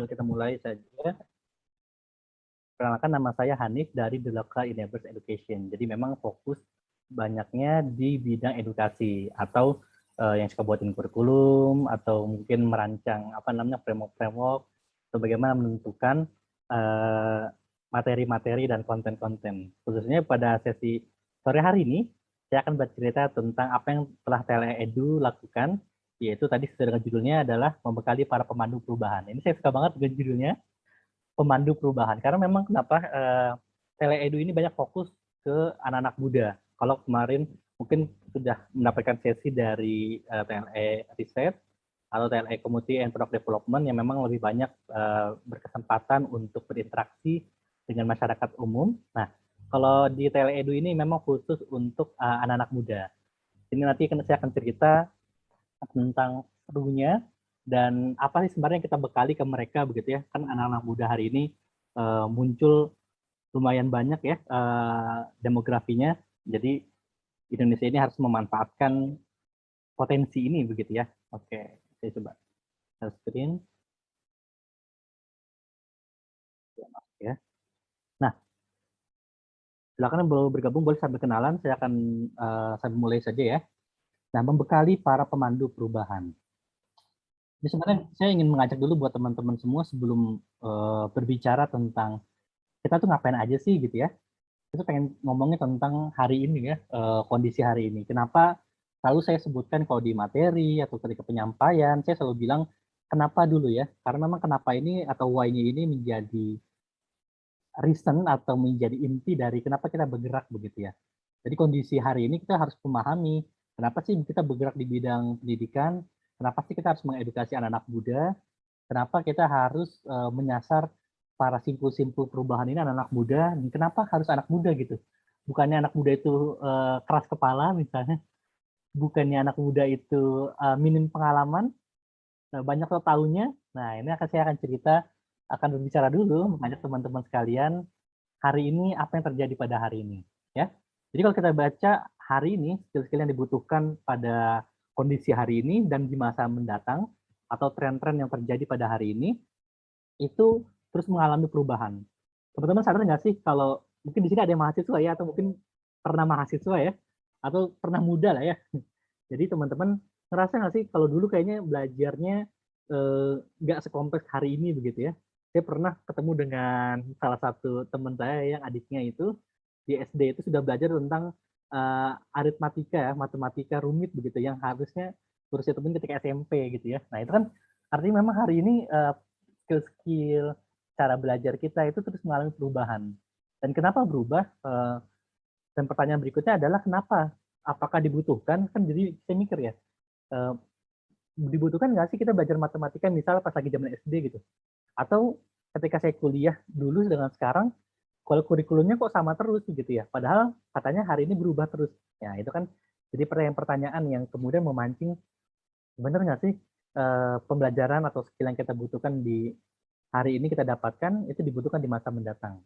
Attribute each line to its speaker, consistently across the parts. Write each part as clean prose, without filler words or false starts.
Speaker 1: Kita mulai saja. Perkenalkan, nama saya Hanif dari The Local Universe Education. Jadi memang fokus banyaknya di bidang edukasi atau yang suka buatin kurikulum atau mungkin merancang framework atau bagaimana menentukan materi-materi dan konten-konten. Khususnya pada sesi sore hari ini, saya akan bercerita tentang apa yang telah TLE Edu lakukan, yaitu tadi sesuai dengan judulnya adalah membekali para pemandu perubahan. Ini saya suka banget dengan judulnya, pemandu perubahan, karena memang kenapa TLE Edu ini banyak fokus ke anak-anak muda. Kalau kemarin mungkin sudah mendapatkan sesi dari TLE Riset atau TLE Community and Product Development yang memang lebih banyak berkesempatan untuk berinteraksi dengan masyarakat umum. Nah, kalau di TLE Edu ini memang khusus untuk anak-anak muda. Ini nanti saya akan cerita tentang serunya dan apa sih sebenarnya yang kita bekali ke mereka begitu ya. Kan anak-anak muda hari ini muncul lumayan banyak ya demografinya. Jadi Indonesia ini harus memanfaatkan potensi ini begitu ya. Oke, saya coba share screen. Ya. Nah, silakan yang baru bergabung boleh sambil kenalan. Saya akan sambil mulai saja ya. Nah, membekali para pemandu perubahan. Jadi sebenarnya saya ingin mengajak dulu buat teman-teman semua sebelum berbicara tentang kita tuh ngapain aja sih gitu ya. Kita pengen ngomongnya tentang hari ini ya, kondisi hari ini. Kenapa selalu saya sebutkan kalau di materi atau ketika penyampaian, saya selalu bilang kenapa dulu ya. Karena memang kenapa ini atau why-nya ini menjadi reason atau menjadi inti dari kenapa kita bergerak begitu ya. Jadi kondisi hari ini kita harus memahami kenapa sih kita bergerak di bidang pendidikan, kenapa sih kita harus mengedukasi anak-anak muda, kenapa kita harus menyasar para simpul-simpul perubahan ini anak-anak muda, dan kenapa harus anak muda gitu. Bukannya anak muda itu keras kepala misalnya, bukannya anak muda itu minim pengalaman, banyak tahunya. Nah, ini saya akan cerita, akan berbicara dulu, mengajak teman-teman sekalian, hari ini apa yang terjadi pada hari ini. Ya. Jadi kalau kita baca hari ini, skill-skill yang dibutuhkan pada kondisi hari ini dan di masa mendatang, atau tren-tren yang terjadi pada hari ini, itu terus mengalami perubahan. Teman-teman sadar nggak sih kalau mungkin di sini ada yang mahasiswa ya, atau mungkin pernah mahasiswa ya, atau pernah muda lah ya. Jadi teman-teman ngerasa nggak sih kalau dulu kayaknya belajarnya nggak sekompleks hari ini begitu ya. Saya pernah ketemu dengan salah satu teman saya yang adiknya itu di SD itu sudah belajar tentang aritmatika, matematika rumit begitu, yang harusnya berusia teman ketika SMP gitu ya. Nah itu kan artinya memang hari ini skill-skill cara belajar kita itu terus mengalami perubahan. Dan kenapa berubah? Dan pertanyaan berikutnya adalah kenapa? Apakah dibutuhkan? Kan jadi saya mikir ya, dibutuhkan nggak sih kita belajar matematika misalnya pas lagi zaman SD gitu? Atau ketika saya kuliah dulu dengan sekarang, kalau kurikulumnya kok sama terus gitu ya? Padahal katanya hari ini berubah terus. Ya itu kan jadi pertanyaan yang kemudian memancing, benar nggak sih pembelajaran atau skill yang kita butuhkan di hari ini kita dapatkan itu dibutuhkan di masa mendatang.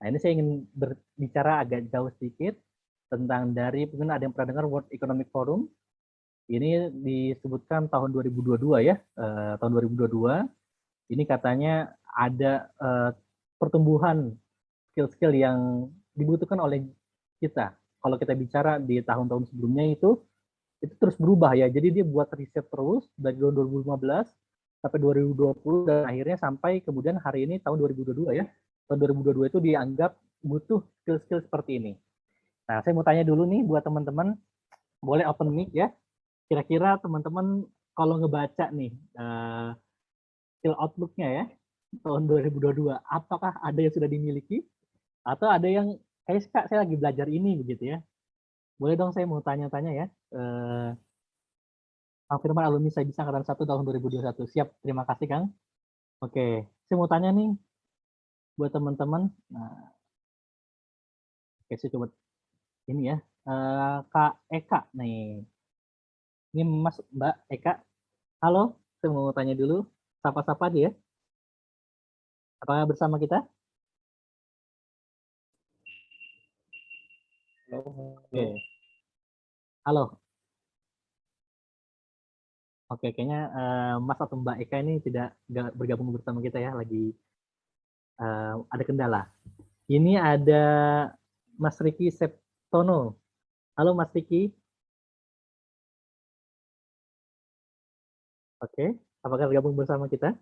Speaker 1: Nah ini saya ingin berbicara agak jauh sedikit tentang dari, mungkin ada yang pernah dengar World Economic Forum, ini disebutkan tahun 2022 ya, tahun 2022, ini katanya ada pertumbuhan skill-skill yang dibutuhkan oleh kita. Kalau kita bicara di tahun-tahun sebelumnya itu terus berubah ya, jadi dia buat riset terus dari tahun 2015 sampai 2020 dan akhirnya sampai kemudian hari ini tahun 2022 ya. Tahun 2022 itu dianggap butuh skill-skill seperti ini. Nah, saya mau tanya dulu nih buat teman-teman, boleh open mic ya. Kira-kira teman-teman kalau ngebaca nih skill outlook-nya ya tahun 2022, apakah ada yang sudah dimiliki atau ada yang kayak Kak, saya lagi belajar ini begitu ya. Boleh dong saya mau tanya-tanya ya. Kang Firman, alumni Saya Bisa angkatan 1 tahun 2021. Siap, terima kasih Kang. Oke, saya mau tanya nih buat teman-teman. Nah, oke, saya coba ini ya. Kak Eka nih. Ini Mas Mbak Eka. Halo, saya mau tanya dulu. Sapa-sapa aja ya. Apakah bersama kita?
Speaker 2: Halo,
Speaker 1: Oke. Halo. Oke, kayaknya Mas atau Mbak Eka ini tidak bergabung bersama kita ya, lagi ada kendala. Ini ada Mas Riki Septono. Halo Mas Riki. Oke, apakah bergabung bersama kita?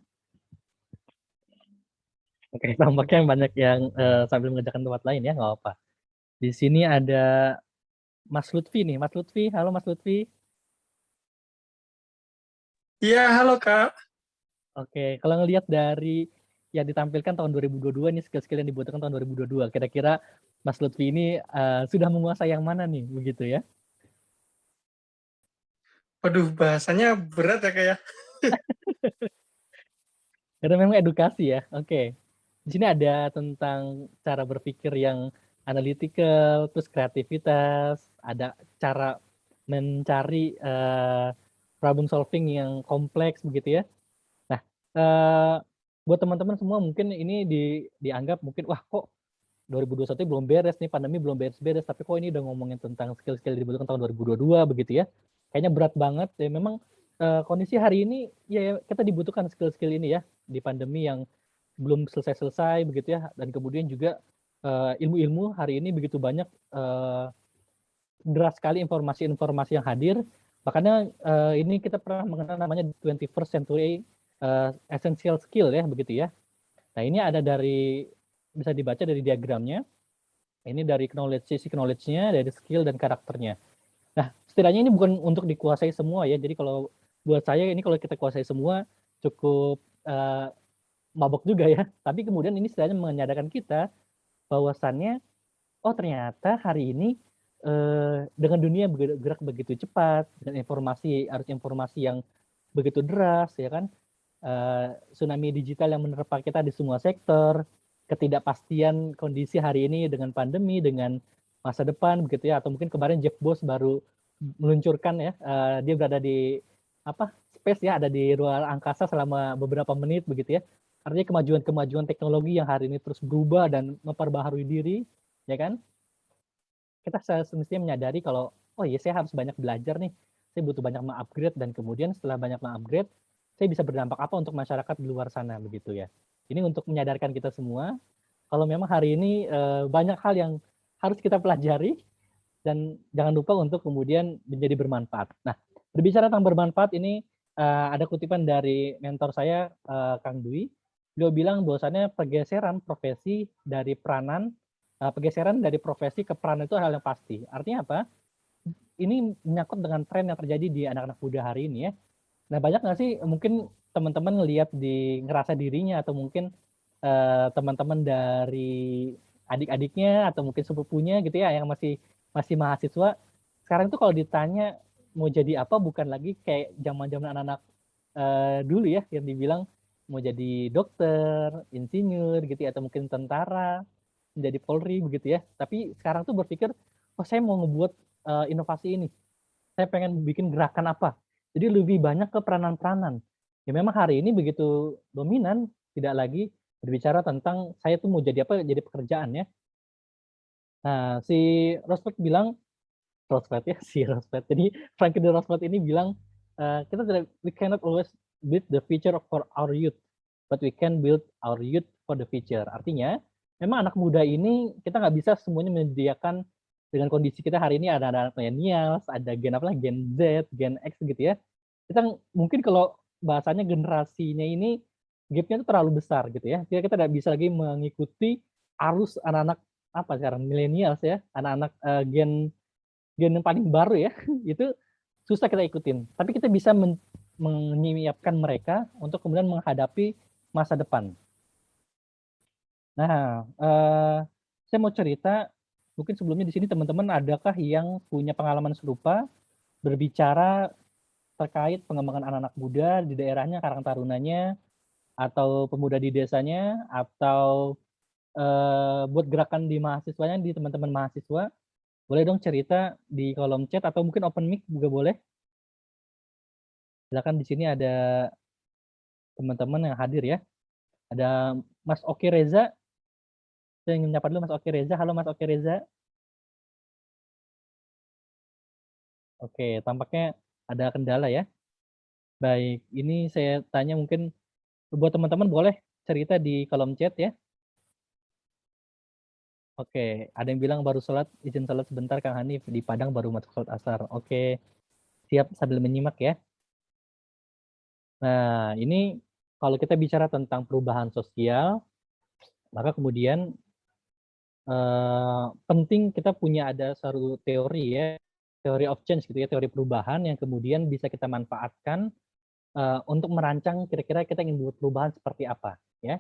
Speaker 1: Oke, tampaknya banyak yang sambil mengerjakan tempat lain ya, nggak apa-apa. Di sini ada Mas Lutfi nih. Mas Lutfi, halo Mas Lutfi.
Speaker 2: Iya, halo Kak.
Speaker 1: Oke, kalau ngelihat dari yang ditampilkan tahun 2022 nih, skill-skill yang dibutuhkan tahun 2022, kira-kira Mas Lutfi ini sudah menguasai yang mana nih, begitu ya?
Speaker 2: Waduh, bahasanya berat ya Kak ya.
Speaker 1: Karena memang edukasi ya. Oke. Di sini ada tentang cara berpikir yang analytical, terus kreativitas, ada cara mencari problem solving yang kompleks begitu ya. Nah, eh, buat teman-teman semua mungkin ini dianggap mungkin wah kok 2021 belum beres nih, pandemi belum beres-beres, tapi kok ini udah ngomongin tentang skill-skill dibutuhkan tahun 2022 begitu ya. Kayaknya berat banget ya, memang kondisi hari ini ya kita dibutuhkan skill-skill ini ya di pandemi yang belum selesai-selesai begitu ya, dan kemudian juga ilmu-ilmu hari ini begitu banyak, deras sekali informasi-informasi yang hadir. Makanya ini kita pernah mengenal namanya 21st century essential skill ya begitu ya. Nah, ini ada dari bisa dibaca dari diagramnya. Ini dari sisi knowledge-nya, dari skill dan karakternya. Nah, setidaknya ini bukan untuk dikuasai semua ya. Jadi kalau buat saya ini kalau kita kuasai semua cukup mabok juga ya. Tapi kemudian ini setidaknya menyadarkan kita bahwasannya oh ternyata hari ini dengan dunia bergerak begitu cepat dan arus informasi yang begitu deras ya kan, tsunami digital yang menerpa kita di semua sektor, ketidakpastian kondisi hari ini dengan pandemi, dengan masa depan begitu ya, atau mungkin kemarin Jeff Bezos baru meluncurkan ya, dia berada di apa space ya, ada di ruang angkasa selama beberapa menit begitu ya. Artinya kemajuan-kemajuan teknologi yang hari ini terus berubah dan memperbaharui diri, ya kan? Kita semestinya menyadari kalau oh iya saya harus banyak belajar nih, saya butuh banyak mengupgrade, dan kemudian setelah banyak mengupgrade saya bisa berdampak apa untuk masyarakat di luar sana begitu ya. Ini untuk menyadarkan kita semua kalau memang hari ini banyak hal yang harus kita pelajari, dan jangan lupa untuk kemudian menjadi bermanfaat. Nah, berbicara tentang bermanfaat ini ada kutipan dari mentor saya Kang Dwi. Beliau bilang bahwasannya pergeseran dari profesi ke peran itu hal yang pasti. Artinya apa? Ini menyangkut dengan tren yang terjadi di anak-anak muda hari ini ya. Nah, banyak nggak sih mungkin teman-teman ngerasa dirinya, atau mungkin teman-teman dari adik-adiknya atau mungkin sepupunya gitu ya yang masih masih mahasiswa sekarang tuh kalau ditanya mau jadi apa, bukan lagi kayak zaman-zaman anak-anak dulu ya yang dibilang mau jadi dokter, insinyur gitu ya, atau mungkin tentara, menjadi Polri begitu ya. Tapi sekarang tuh berpikir, oh saya mau ngebuat inovasi ini, saya pengen bikin gerakan apa. Jadi lebih banyak ke peranan-peranan. Ya memang hari ini begitu dominan, tidak lagi berbicara tentang saya tuh mau jadi apa, jadi pekerjaan ya. Nah, si Roosevelt bilang, Roosevelt ya, si Roosevelt. Jadi Franklin D. Roosevelt ini bilang, kita tidak, we cannot always build the future for our youth, but we can build our youth for the future. Artinya, memang anak muda ini kita nggak bisa semuanya menyediakan dengan kondisi kita hari ini, ada anak millennials, ada gen apa lah, gen Z, gen X gitu ya. Kita mungkin kalau bahasanya generasinya ini gapnya itu terlalu besar gitu ya. Kita tidak bisa lagi mengikuti arus anak-anak apa sekarang millennials ya, anak-anak gen gen yang paling baru ya, itu susah kita ikutin. Tapi kita bisa menyiapkan mereka untuk kemudian menghadapi masa depan. Nah, saya mau cerita, mungkin sebelumnya di sini teman-teman adakah yang punya pengalaman serupa berbicara terkait pengembangan anak-anak muda di daerahnya, Karang Tarunanya, atau pemuda di desanya, atau buat gerakan di mahasiswanya, di teman-teman mahasiswa, boleh dong cerita di kolom chat atau mungkin open mic juga boleh. Silakan, di sini ada teman-teman yang hadir ya. Ada Mas Oki Reza. Saya ingin menyapa dulu Mas Oki Reza. Halo Mas Oki Reza. Oke, tampaknya ada kendala ya. Baik, ini saya tanya mungkin buat teman-teman boleh cerita di kolom chat ya. Oke, ada yang bilang baru sholat, izin sholat sebentar Kang Hanif, di Padang baru masuk sholat asar. Oke, siap sambil menyimak ya. Nah, ini kalau kita bicara tentang perubahan sosial, maka kemudian penting kita punya ada satu teori ya, teori of change gitu ya, teori perubahan yang kemudian bisa kita manfaatkan untuk merancang kira-kira kita ingin buat perubahan seperti apa ya.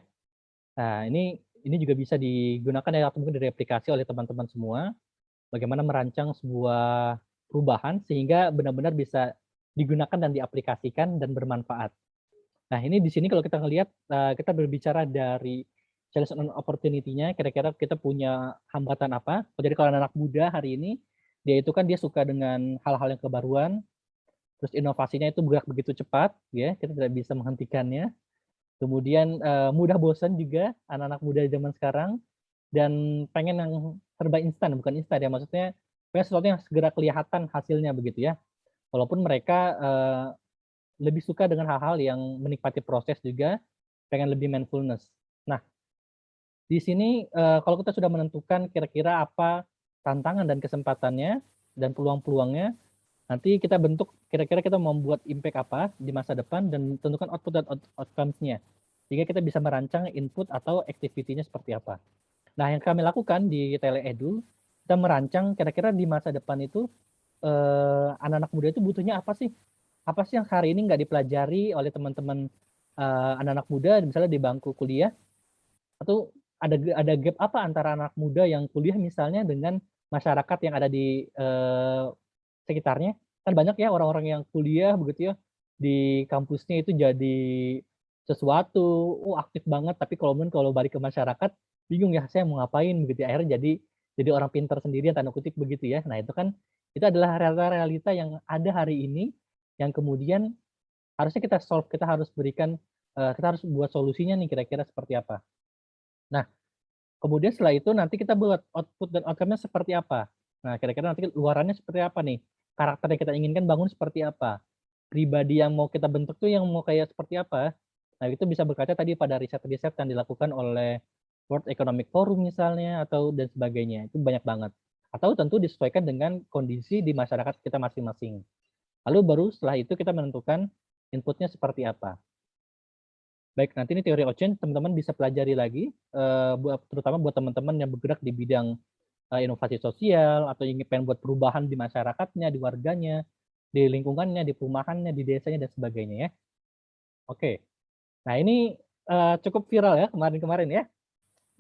Speaker 1: Nah, ini juga bisa digunakan ya atau mungkin direplikasi oleh teman-teman semua, bagaimana merancang sebuah perubahan sehingga benar-benar bisa digunakan dan diaplikasikan dan bermanfaat. Nah, ini di sini kalau kita ngelihat, kita berbicara dari challenge and opportunity-nya, kira-kira kita punya hambatan apa. Jadi kalau anak muda hari ini, dia itu kan dia suka dengan hal-hal yang kebaruan, terus inovasinya itu bergerak begitu cepat, ya, kita tidak bisa menghentikannya. Kemudian, mudah bosan juga anak-anak muda zaman sekarang, dan pengen yang serba instan, bukan instan ya, maksudnya pengen sesuatu yang segera kelihatan hasilnya begitu ya. Walaupun mereka, lebih suka dengan hal-hal yang menikmati proses juga, pengen lebih mindfulness. Nah, di sini, kalau kita sudah menentukan kira-kira apa tantangan dan kesempatannya, dan peluang-peluangnya, nanti kita bentuk kira-kira kita membuat impact apa di masa depan dan tentukan output dan outcomes-nya. Sehingga kita bisa merancang input atau activity-nya seperti apa. Nah, yang kami lakukan di Teleedu, kita merancang kira-kira di masa depan itu, anak-anak muda itu butuhnya apa sih? Apa sih yang hari ini nggak dipelajari oleh teman-teman, anak-anak muda misalnya di bangku kuliah, atau ada gap apa antara anak muda yang kuliah misalnya dengan masyarakat yang ada di, sekitarnya. Kan banyak ya orang-orang yang kuliah begitu ya, di kampusnya itu jadi sesuatu, aktif banget, tapi kalau balik ke masyarakat, bingung ya, saya mau ngapain begitu ya, akhirnya jadi orang pintar sendirian tanda kutip begitu ya. Nah itu adalah realita-realita yang ada hari ini, yang kemudian harusnya kita solve, kita harus berikan, kita harus buat solusinya nih kira-kira seperti apa. Nah, kemudian setelah itu nanti kita buat output dan outcome-nya seperti apa. Nah, kira-kira nanti luarannya seperti apa nih, karakter yang kita inginkan bangun seperti apa, pribadi yang mau kita bentuk tuh yang mau kayak seperti apa. Nah, itu bisa berkaca tadi pada riset-riset yang dilakukan oleh World Economic Forum misalnya atau dan sebagainya, itu banyak banget. Atau tentu disesuaikan dengan kondisi di masyarakat kita masing-masing. Lalu baru setelah itu kita menentukan inputnya seperti apa. Baik, nanti ini teori Ochen teman-teman bisa pelajari lagi, terutama buat teman-teman yang bergerak di bidang inovasi sosial atau ingin pengen buat perubahan di masyarakatnya, di warganya, di lingkungannya, di perumahannya, di desanya dan sebagainya ya. Oke. Nah, ini cukup viral ya kemarin-kemarin ya.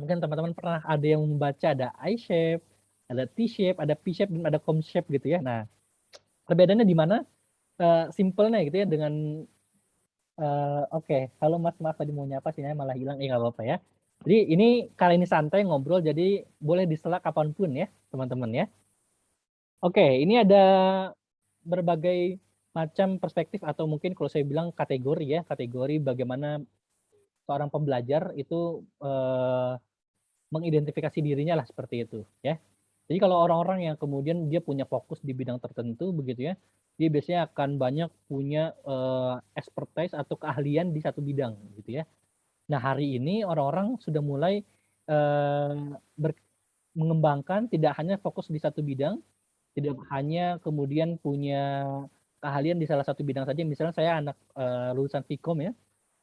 Speaker 1: Mungkin teman-teman pernah ada yang membaca ada I-shape, ada T-shape, ada P-shape dan ada Com-shape gitu ya. Nah, perbedaannya di mana? Simpelnya gitu ya dengan oke. Halo Mas, maaf tadi mau nyapa sinyalnya malah hilang. Nggak apa-apa ya. Jadi ini kali ini santai ngobrol, jadi boleh disela kapanpun ya, teman-teman ya. Oke, ini ada berbagai macam perspektif atau mungkin kalau saya bilang kategori ya, kategori bagaimana seorang pembelajar itu mengidentifikasi dirinya lah seperti itu ya. Jadi kalau orang-orang yang kemudian dia punya fokus di bidang tertentu begitu ya, dia biasanya akan banyak punya expertise atau keahlian di satu bidang gitu ya. Nah, hari ini orang-orang sudah mulai eh, mengembangkan tidak hanya fokus di satu bidang, tidak hanya kemudian punya keahlian di salah satu bidang saja. Misalnya saya anak lulusan Vkom ya,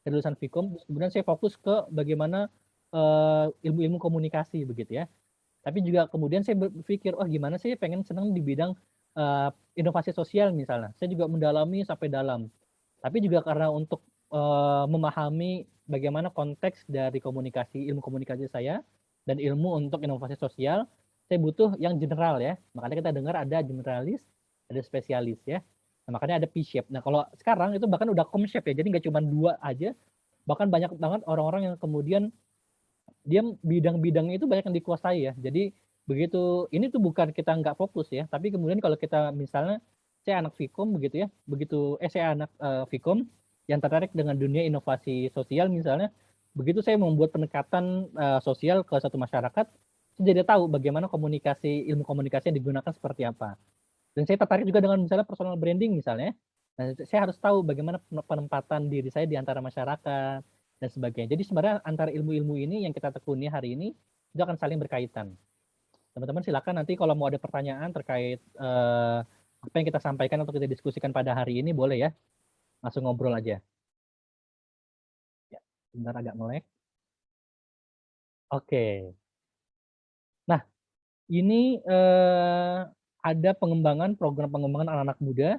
Speaker 1: saya lulusan Vkom, kemudian saya fokus ke bagaimana ilmu-ilmu komunikasi begitu ya. Tapi juga kemudian saya berpikir, oh gimana sih pengen senang di bidang inovasi sosial misalnya. Saya juga mendalami sampai dalam. Tapi juga karena untuk memahami bagaimana konteks dari komunikasi, ilmu komunikasi saya dan ilmu untuk inovasi sosial, saya butuh yang general ya. Makanya kita dengar ada generalis, ada spesialis ya. Nah, makanya ada P-shape. Nah, kalau sekarang itu bahkan udah Com-shape ya. Jadi nggak cuma 2 aja, bahkan banyak banget orang-orang yang kemudian dia bidang-bidangnya itu banyak yang dikuasai ya. Jadi begitu ini tuh bukan kita nggak fokus ya, tapi kemudian kalau kita misalnya saya anak Vkom begitu ya, begitu saya anak Vkom yang tertarik dengan dunia inovasi sosial misalnya, begitu saya membuat pendekatan sosial ke satu masyarakat, saya jadi tahu bagaimana ilmu komunikasi yang digunakan seperti apa. Dan saya tertarik juga dengan misalnya personal branding misalnya. Nah, saya harus tahu bagaimana penempatan diri saya di antara masyarakat dan sebagainya. Jadi sebenarnya antara ilmu-ilmu ini yang kita tekuni hari ini itu akan saling berkaitan. Teman-teman silakan nanti kalau mau ada pertanyaan terkait apa yang kita sampaikan atau kita diskusikan pada hari ini boleh ya, langsung ngobrol aja. Ya, sebentar agak melek. Oke. Nah, ini ada pengembangan program pengembangan anak-anak muda.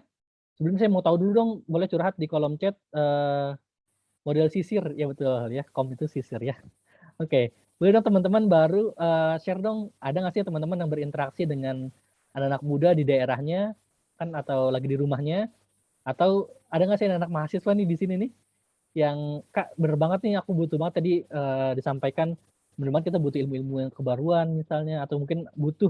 Speaker 1: Sebelum saya mau tahu dulu dong, boleh curhat di kolom chat model sisir ya betul ya, kom itu sisir ya. Oke, boleh dong teman-teman baru share dong, ada nggak sih teman-teman yang berinteraksi dengan anak-anak muda di daerahnya kan atau lagi di rumahnya, atau ada nggak sih anak mahasiswa nih di sini nih yang Kak bener banget nih aku butuh banget tadi disampaikan, bener banget kita butuh ilmu-ilmu yang kebaruan misalnya, atau mungkin butuh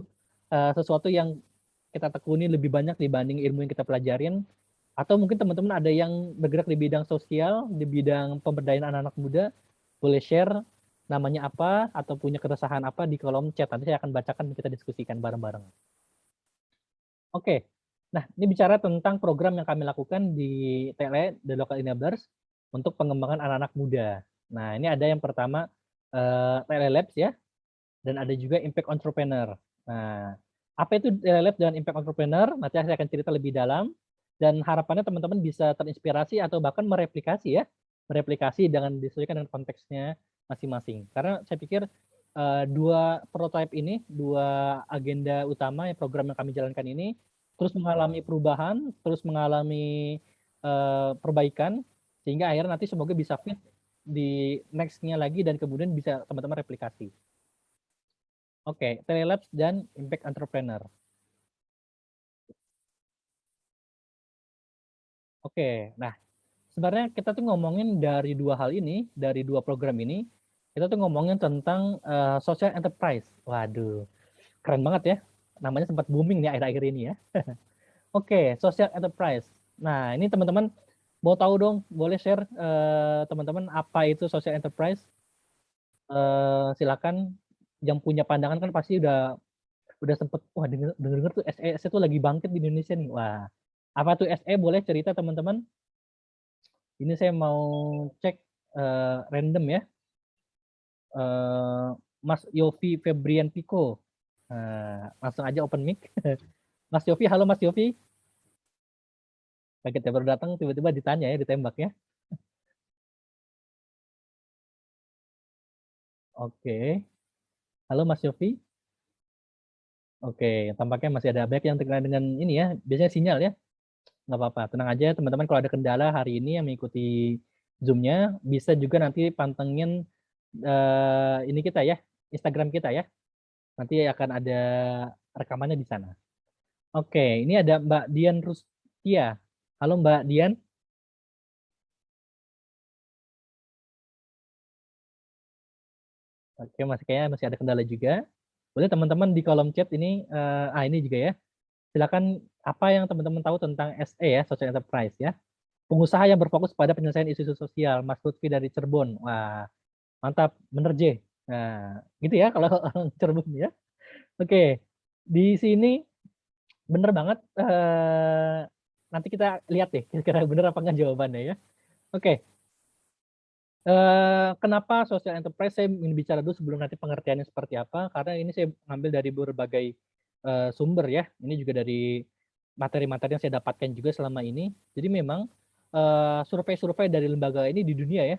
Speaker 1: sesuatu yang kita tekuni lebih banyak dibanding ilmu yang kita pelajarin, atau mungkin teman-teman ada yang bergerak di bidang sosial, di bidang pemberdayaan anak-anak muda, boleh share namanya apa atau punya keresahan apa di kolom chat. Nanti saya akan bacakan dan kita diskusikan bareng-bareng. Oke, nah ini bicara tentang program yang kami lakukan di TLE, The Local Enablers, untuk pengembangan anak-anak muda. Nah ini ada yang pertama TLE Labs ya, dan ada juga Impact Entrepreneur. Nah, apa itu TLE Labs dan Impact Entrepreneur? Nanti saya akan cerita lebih dalam, dan harapannya teman-teman bisa terinspirasi atau bahkan mereplikasi ya, mereplikasi dengan disesuaikan dengan konteksnya masing-masing. Karena saya pikir dua prototipe ini, dua agenda utama yang program yang kami jalankan ini terus mengalami perubahan, terus mengalami perbaikan, sehingga akhirnya nanti semoga bisa fit di next-nya lagi dan kemudian bisa teman-teman replikasi. Oke, TLE Labs dan Impact Entrepreneur. Oke, nah sebenarnya kita tuh ngomongin dari dua hal ini, dari dua program ini, kita tuh ngomongin tentang social enterprise. Waduh, keren banget ya. Namanya sempat booming nih akhir-akhir ini ya. Oke, social enterprise. Nah, ini teman-teman mau tahu dong, boleh share teman-teman apa itu social enterprise? Silakan, yang punya pandangan kan pasti udah sempet, wah denger tuh SE tuh lagi bangkit di Indonesia nih. Wah, apa tuh SE, boleh cerita teman-teman? Ini saya mau cek random ya. Mas Yofi Febrian Piko. Langsung aja open mic. Mas Yofi, halo Mas Yofi. Kaget ya baru datang tiba-tiba ditanya ya, ditembak ya. Oke. Halo Mas Yofi. Oke, tampaknya masih ada banyak yang terkena dengan ini ya. Biasanya sinyal ya. Nggak apa-apa, tenang aja teman-teman, kalau ada kendala hari ini yang mengikuti Zoom-nya, bisa juga nanti pantengin ini kita ya, Instagram kita ya. Nanti akan ada rekamannya di sana. Oke, ini ada Mbak Dian Rustia. Halo Mbak Dian. Oke, kayaknya masih ada kendala juga. Boleh teman-teman di kolom chat ini, ini juga ya. Silakan apa yang teman-teman tahu tentang SE ya, Social Enterprise ya. Pengusaha yang berfokus pada penyelesaian isu-isu sosial, Mas Lutfi dari Cirebon. Wah, mantap, bener J. Nah, gitu ya kalau orang Cirebon ya. Oke, di sini bener banget. Nanti kita lihat deh, kira-kira bener apa enggak jawabannya ya. Oke, kenapa social enterprise, saya ingin bicara dulu sebelum nanti pengertiannya seperti apa, karena ini saya ambil dari berbagai sumber ya. Ini juga dari materi-materi yang saya dapatkan juga selama ini. Jadi memang survei-survei dari lembaga ini di dunia ya,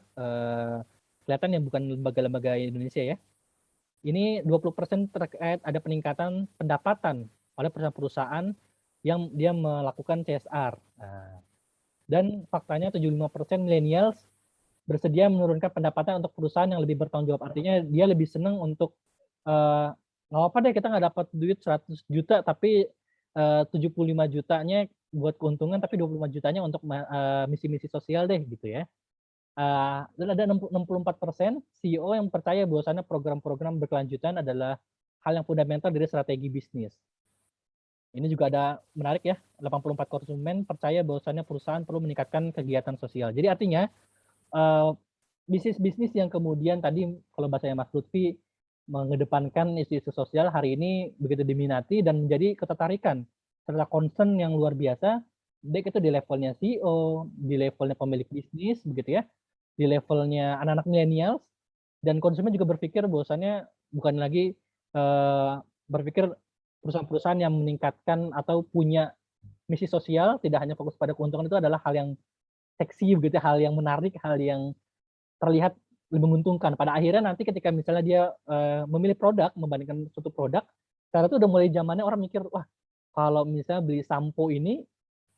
Speaker 1: kelihatan yang bukan lembaga-lembaga Indonesia ya. Ini 20% terkait ada peningkatan pendapatan oleh perusahaan-perusahaan yang dia melakukan CSR. Nah, dan faktanya 75% millennials bersedia menurunkan pendapatan untuk perusahaan yang lebih bertanggung jawab. Artinya dia lebih senang untuk nggak apa deh kita nggak dapat duit 100 juta tapi 75 jutanya buat keuntungan, tapi 25 jutanya untuk misi-misi sosial deh gitu ya. Dan ada 64% CEO yang percaya bahwasannya program-program berkelanjutan adalah hal yang fundamental dari strategi bisnis. Ini juga ada menarik ya, 84 konsumen percaya bahwasannya perusahaan perlu meningkatkan kegiatan sosial. Jadi artinya bisnis-bisnis yang kemudian tadi kalau bahasanya Mas Lutfi mengedepankan isu-isu sosial hari ini begitu diminati dan menjadi ketertarikan serta concern yang luar biasa baik itu di levelnya CEO, di levelnya pemilik bisnis, begitu ya, di levelnya anak-anak milenial, dan konsumen juga berpikir bahwasannya bukan lagi berpikir perusahaan-perusahaan yang meningkatkan atau punya misi sosial, tidak hanya fokus pada keuntungan itu adalah hal yang seksi begitu, hal yang menarik, hal yang terlihat lebih menguntungkan. Pada akhirnya nanti ketika misalnya dia memilih produk membandingkan suatu produk, sekarang itu udah mulai zamannya orang mikir, wah kalau misalnya beli sampo ini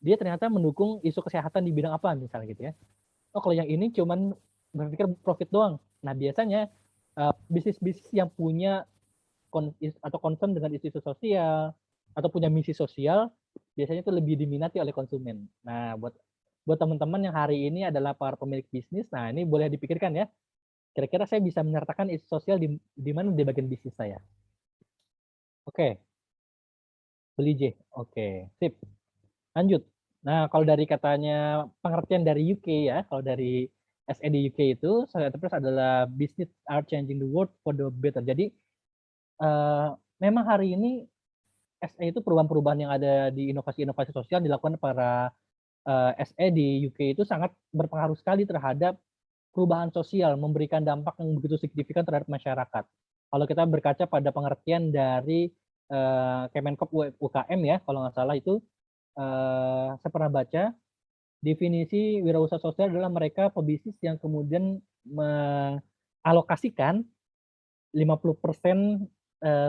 Speaker 1: dia ternyata mendukung isu kesehatan di bidang apa misalnya gitu ya. Oh kalau yang ini cuman berpikir profit doang. Nah biasanya bisnis-bisnis yang punya atau concern dengan isu-isu sosial atau punya misi sosial biasanya itu lebih diminati oleh konsumen. Nah buat teman-teman yang hari ini adalah para pemilik bisnis, nah ini boleh dipikirkan ya. Kira-kira saya bisa menyertakan isu sosial di mana di bagian bisnis saya. Oke, beli J. Oke, sip. Lanjut. Nah, kalau dari katanya pengertian dari UK ya, kalau dari SE di UK itu, social enterprise adalah business are changing the world for the better. Jadi memang hari ini SE itu perubahan-perubahan yang ada di inovasi-inovasi sosial dilakukan para SE di UK itu sangat berpengaruh sekali terhadap perubahan sosial, memberikan dampak yang begitu signifikan terhadap masyarakat. Kalau kita berkaca pada pengertian dari Kemenkop UKM ya, kalau nggak salah itu saya pernah baca definisi wirausaha sosial adalah mereka pebisnis yang kemudian mengalokasikan 50%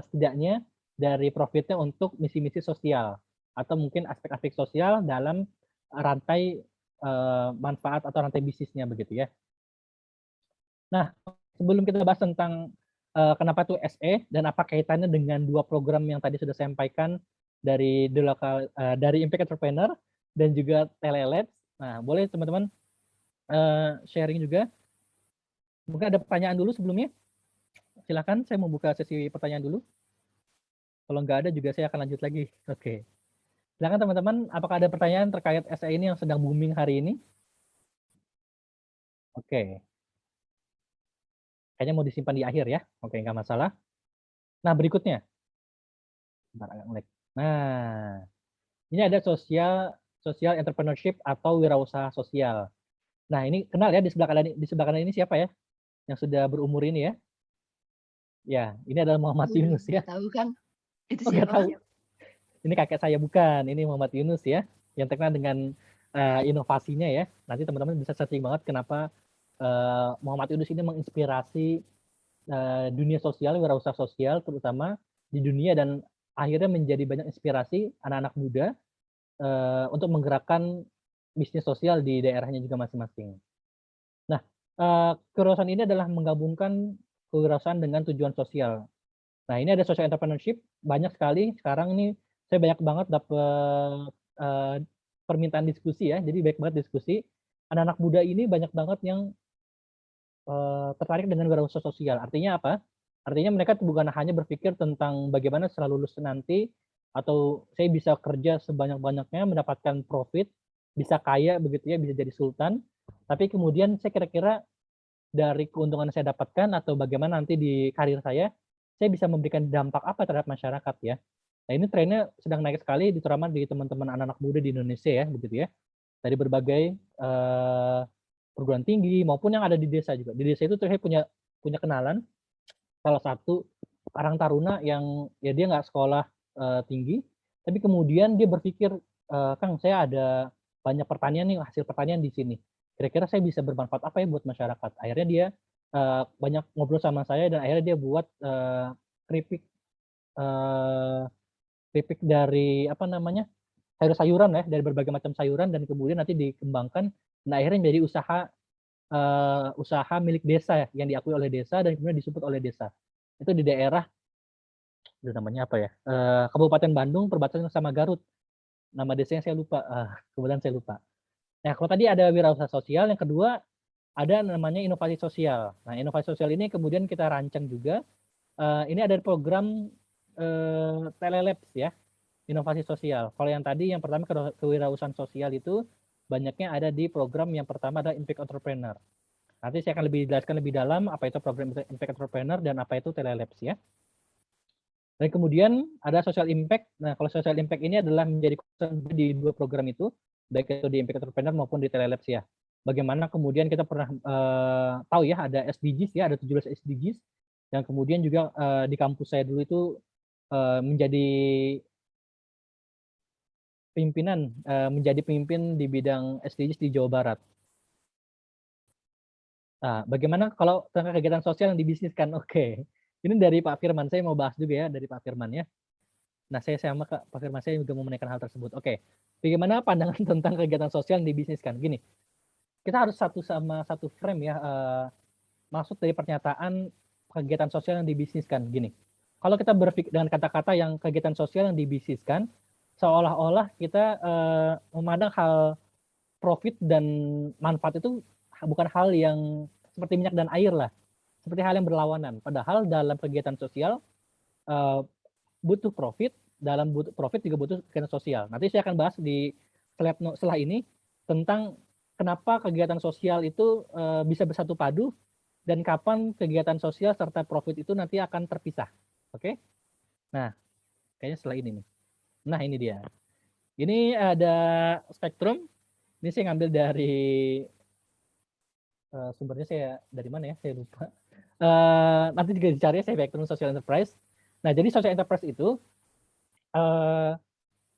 Speaker 1: setidaknya dari profitnya untuk misi-misi sosial atau mungkin aspek-aspek sosial dalam rantai manfaat atau rantai bisnisnya begitu ya. Nah, sebelum kita bahas tentang kenapa itu SE dan apa kaitannya dengan dua program yang tadi sudah saya sampaikan dari dari Impact Entrepreneur dan juga Telelabs. Nah, boleh teman-teman sharing juga. Mungkin ada pertanyaan dulu sebelumnya. Silakan, saya mau buka sesi pertanyaan dulu. Kalau nggak ada juga saya akan lanjut lagi. Oke. Silakan teman-teman, apakah ada pertanyaan terkait SE ini yang sedang booming hari ini? Oke. Kayaknya mau disimpan di akhir ya. Oke, nggak masalah. Nah, berikutnya. Bentar, agak nge-lag. Nah, ini ada social entrepreneurship atau wirausaha sosial. Nah, ini kenal ya di sebelah kanan ini siapa ya? Yang sudah berumur ini ya? Ya, ini adalah Muhammad Yunus ya.
Speaker 3: Tahu kan? Itu
Speaker 1: Oh, nggak
Speaker 3: siapa?
Speaker 1: tahu. Ini kakek saya bukan, ini Muhammad Yunus ya, yang terkenal dengan inovasinya ya. Nanti teman-teman bisa searching banget kenapa Muhammad Yunus ini menginspirasi dunia sosial, wirausaha sosial terutama di dunia dan akhirnya menjadi banyak inspirasi anak-anak muda untuk menggerakkan bisnis sosial di daerahnya juga masing-masing. Nah, kewirausahaan ini adalah menggabungkan kewirausahaan dengan tujuan sosial. Nah, ini ada social entrepreneurship, banyak sekali sekarang ini saya banyak banget dapat permintaan diskusi ya, jadi banyak banget diskusi. Anak-anak muda ini banyak banget yang tertarik dengan wirausaha sosial. Artinya apa? Artinya mereka bukan hanya berpikir tentang bagaimana setelah lulus nanti atau saya bisa kerja sebanyak-banyaknya mendapatkan profit, bisa kaya begitu ya, bisa jadi sultan. Tapi kemudian saya kira-kira dari keuntungan yang saya dapatkan atau bagaimana nanti di karir saya bisa memberikan dampak apa terhadap masyarakat ya. Nah ini trennya sedang naik sekali, terutama di teman-teman anak-anak muda di Indonesia ya, begitu ya. Dari berbagai perguruan tinggi maupun yang ada di desa juga. Di desa itu saya punya kenalan salah satu karang taruna yang ya dia nggak sekolah tinggi, tapi kemudian dia berpikir, Kang saya ada banyak pertanian nih, hasil pertanian di sini. Kira-kira saya bisa bermanfaat apa ya buat masyarakat. Akhirnya dia banyak ngobrol sama saya dan akhirnya dia buat keripik keripik dari apa namanya sayur-sayuran ya, dari berbagai macam sayuran dan kemudian nanti dikembangkan dan akhirnya menjadi usaha milik desa ya, yang diakui oleh desa dan kemudian disebut oleh desa. Itu di daerah namanya apa ya? Kabupaten Bandung perbatasan sama Garut. Nama desanya saya lupa, kemudian saya lupa. Nah, kalau tadi ada wirausaha sosial, yang kedua ada namanya inovasi sosial. Nah, inovasi sosial ini kemudian kita rancang juga. Ini ada program Telelabs ya, inovasi sosial. Kalau yang tadi yang pertama kewirausahaan sosial itu banyaknya ada di program yang pertama ada Impact Entrepreneur. Nanti saya akan lebih jelaskan lebih dalam apa itu program Impact Entrepreneur dan apa itu Telelabs ya. Dan kemudian ada social impact. Nah, kalau social impact ini adalah menjadi concern di dua program itu. baik itu di Impact Entrepreneur maupun di Telelabs ya. Bagaimana kemudian kita pernah tahu ya ada SDGs ya, ada 17 SDGs yang kemudian juga di kampus saya dulu itu menjadi menjadi pemimpin di bidang SDGs di Jawa Barat. Nah, bagaimana kalau tentang kegiatan sosial yang dibisniskan? Oke, ini dari Pak Firman, saya mau bahas juga ya dari Pak Firman ya. Nah, saya sama Pak Firman, saya juga mau menaikkan hal tersebut. Oke, bagaimana pandangan tentang kegiatan sosial yang dibisniskan? Gini, kita harus satu frame ya, maksud dari pernyataan kegiatan sosial yang dibisniskan. Gini, kalau kita berpikir dengan kata-kata yang kegiatan sosial yang dibisniskan, seolah-olah kita memandang hal profit dan manfaat itu bukan hal yang seperti minyak dan air lah, seperti hal yang berlawanan. Padahal dalam kegiatan sosial butuh profit, dalam butuh profit juga butuh kegiatan sosial. Nanti saya akan bahas di slide setelah ini tentang kenapa kegiatan sosial itu bisa bersatu padu dan kapan kegiatan sosial serta profit itu nanti akan terpisah. Oke? Nah, kayaknya setelah ini nih. Nah, ini dia. Ini ada spektrum. Ini saya ngambil dari sumbernya saya dari mana ya? Saya lupa. Nanti juga dicari saya spektrum social enterprise. Nah, jadi social enterprise itu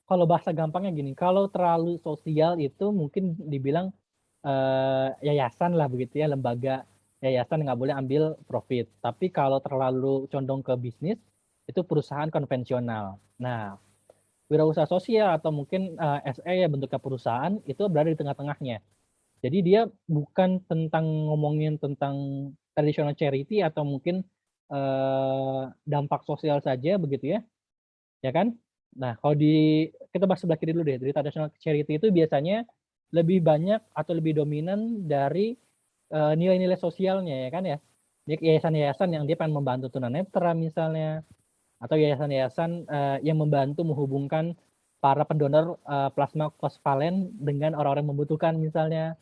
Speaker 1: kalau bahasa gampangnya gini, kalau terlalu sosial itu mungkin dibilang yayasan lah begitu ya, lembaga yayasan nggak boleh ambil profit. Tapi kalau terlalu condong ke bisnis, itu perusahaan konvensional. Nah, wirausaha sosial atau mungkin SE ya bentuknya perusahaan, itu berada di tengah-tengahnya. Jadi dia bukan tentang ngomongin tentang traditional charity atau mungkin dampak sosial saja begitu ya, ya kan? Nah, kalau kita bahas sebelah kiri dulu deh. Dari traditional charity itu biasanya lebih banyak atau lebih dominan dari nilai-nilai sosialnya ya kan ya. Yayasan-yayasan yang dia pengen membantu tunanetra misalnya, atau yayasan-yayasan yang membantu menghubungkan para pendonor plasma kovalen dengan orang-orang yang membutuhkan misalnya,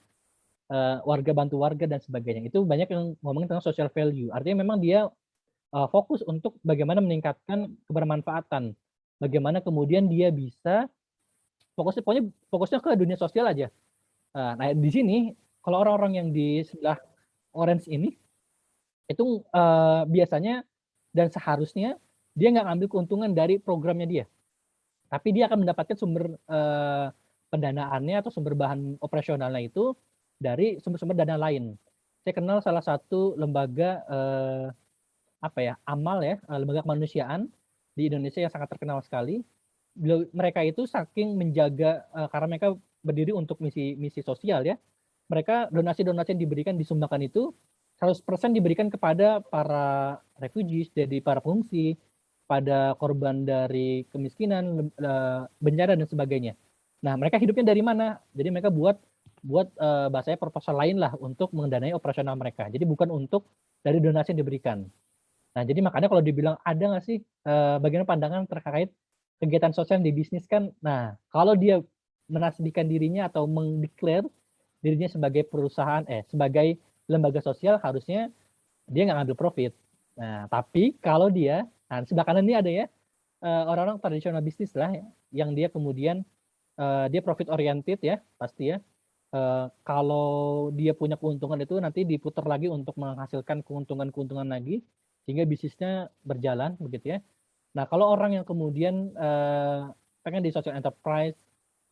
Speaker 1: warga bantu warga dan sebagainya. Itu banyak yang ngomongin tentang social value. Artinya memang dia fokus untuk bagaimana meningkatkan kebermanfaatan. Bagaimana kemudian dia bisa fokusnya ke dunia sosial aja. Nah, di sini kalau orang-orang yang di sebelah orange ini itu biasanya dan seharusnya dia nggak ngambil keuntungan dari programnya dia, tapi dia akan mendapatkan sumber pendanaannya atau sumber bahan operasionalnya itu dari sumber-sumber dana lain. Saya kenal salah satu lembaga amal ya, lembaga kemanusiaan di Indonesia yang sangat terkenal sekali. Mereka itu saking menjaga karena mereka berdiri untuk misi sosial ya. Mereka donasi-donasi yang diberikan disumbangkan itu 100% diberikan kepada para refugees, jadi para pengungsi, pada korban dari kemiskinan, bencana dan sebagainya. Nah, mereka hidupnya dari mana? Jadi mereka buat bahasanya proposal lain lah untuk mendanai operasional mereka. Jadi bukan untuk dari donasi yang diberikan. Nah, jadi makanya kalau dibilang ada nggak sih bagaimana pandangan terkait kegiatan sosial yang dibisniskan? Nah, kalau dia menasbihkan dirinya atau mendeklar dirinya sebagai perusahaan, sebagai lembaga sosial, harusnya dia nggak ngambil profit. Nah, tapi kalau dia, nah sebelah kanan ini ada ya, orang-orang tradisional bisnis lah, yang dia kemudian dia profit oriented ya, pasti ya. Kalau dia punya keuntungan itu nanti diputar lagi untuk menghasilkan keuntungan-keuntungan lagi, sehingga bisnisnya berjalan begitu ya. Nah, kalau orang yang kemudian pengen di social enterprise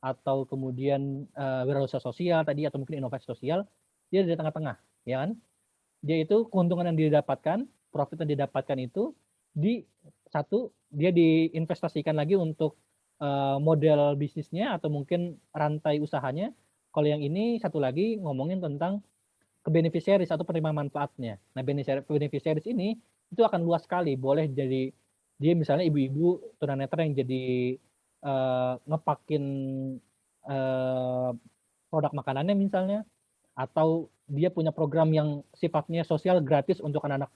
Speaker 1: atau kemudian wirausaha sosial tadi atau mungkin inovasi sosial, dia di tengah-tengah, ya kan? Dia itu keuntungan yang didapatkan, profit yang didapatkan itu dia diinvestasikan lagi untuk model bisnisnya atau mungkin rantai usahanya. Kalau yang ini satu lagi ngomongin tentang ke beneficiaries atau penerima manfaatnya. Nah, beneficiaries ini itu akan luas sekali. Boleh jadi dia misalnya ibu-ibu tunanetra yang jadi ngepakin produk makanannya misalnya, atau dia punya program yang sifatnya sosial gratis untuk anak-anak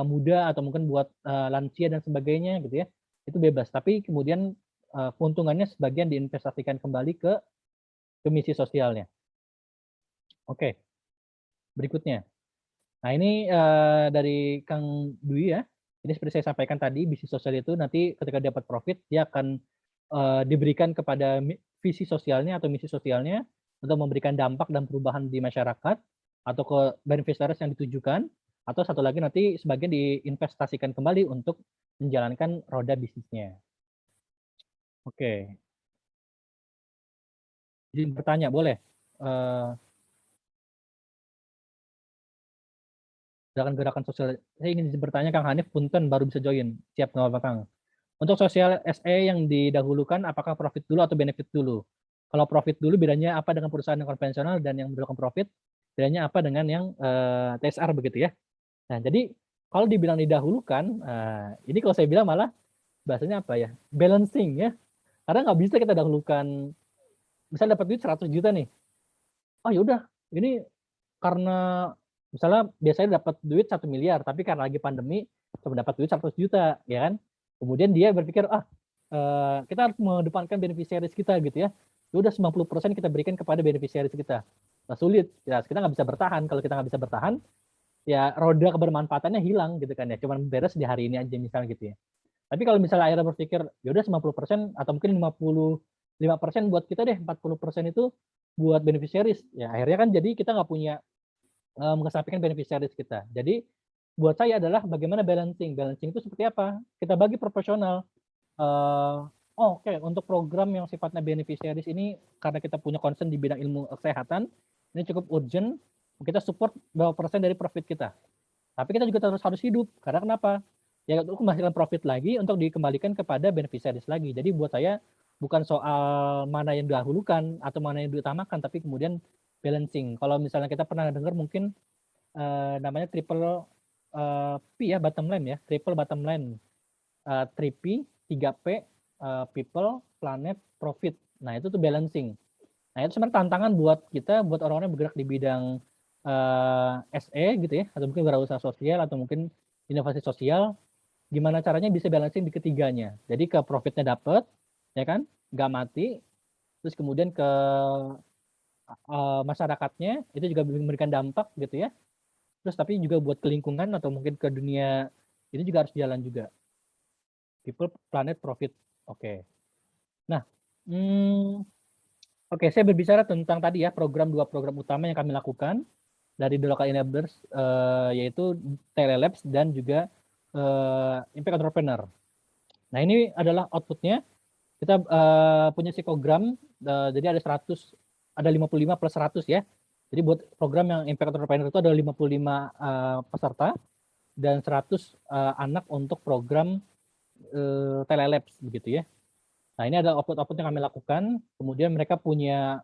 Speaker 1: muda atau mungkin buat lansia dan sebagainya gitu ya. Itu bebas. Tapi kemudian keuntungannya sebagian diinvestasikan kembali ke misi sosialnya. Oke. Berikutnya. Nah, ini dari Kang Dwi ya. Ini seperti saya sampaikan tadi, bisnis sosial itu nanti ketika dapat profit, dia akan diberikan kepada visi sosialnya atau misi sosialnya untuk memberikan dampak dan perubahan di masyarakat atau ke beneficiaries yang ditujukan, atau satu lagi nanti sebagian diinvestasikan kembali untuk menjalankan roda bisnisnya. Oke. Izin bertanya, boleh? Gerakan-gerakan sosial. Saya ingin bertanya Kang Hanif, punten baru bisa join. Siap, nggak apa-apa Kang. Untuk sosial SE yang didahulukan, apakah profit dulu atau benefit dulu? Kalau profit dulu bedanya apa dengan perusahaan yang konvensional dan yang mendapatkan profit? Bedanya apa dengan yang TSR begitu ya? Nah, jadi kalau dibilang didahulukan, ini kalau saya bilang malah bahasanya apa ya? Balancing ya. Karena nggak bisa kita dahulukan, misalnya dapat duit 100 juta nih. Oh ya udah, ini karena misalnya biasanya dapat duit 1 miliar, tapi karena lagi pandemi cuma dapat duit 100 juta, ya kan? Kemudian dia berpikir, kita harus mengedepankan beneficiaries kita gitu ya. Ya udah 90% kita berikan kepada beneficiaries kita. Nah, sulit, ya kita nggak bisa bertahan. Kalau kita nggak bisa bertahan, ya roda kebermanfaatannya hilang gitu kan ya. Cuman beres di hari ini aja misalnya gitu ya. Tapi kalau misalnya akhirnya berpikir, ya udah 90% atau mungkin 55% buat kita deh, 40% itu buat beneficiaries. Ya akhirnya kan jadi kita nggak punya mengesampingkan beneficiaries kita. Jadi buat saya adalah bagaimana balancing. Balancing itu seperti apa? Kita bagi proporsional. Oke, untuk program yang sifatnya beneficiaries ini karena kita punya concern di bidang ilmu kesehatan, ini cukup urgent. Kita support berapa persen dari profit kita. Tapi kita juga harus hidup. Karena kenapa? Ya untuk menghasilkan profit lagi untuk dikembalikan kepada beneficiaries lagi. Jadi buat saya bukan soal mana yang didahulukan atau mana yang diutamakan, tapi kemudian balancing. Kalau misalnya kita pernah dengar mungkin namanya triple P ya, bottom line ya, triple bottom line, 3P, 3P, people, planet, profit. Nah itu tuh balancing. Nah itu sebenarnya tantangan buat kita, buat orang-orang yang bergerak di bidang SE gitu ya, atau mungkin wirausaha sosial atau mungkin inovasi sosial, gimana caranya bisa balancing di ketiganya. Jadi ke profitnya dapat, ya kan, nggak mati, terus kemudian ke masyarakatnya itu juga memberikan dampak gitu ya. Terus tapi juga buat ke lingkungan atau mungkin ke dunia ini juga harus jalan juga. People, planet, profit. Oke. Nah, oke, saya berbicara tentang tadi ya dua program utama yang kami lakukan dari The Local Enablers, yaitu Telelabs dan juga Impact Entrepreneur. Nah ini adalah outputnya. Kita punya psikogram, jadi ada 100, ada 55 plus 100 ya. Jadi buat program yang Impact Entrepreneur itu ada 55 peserta dan 100 anak untuk program Telelabs begitu ya. Nah ini ada output-output yang kami lakukan. Kemudian mereka punya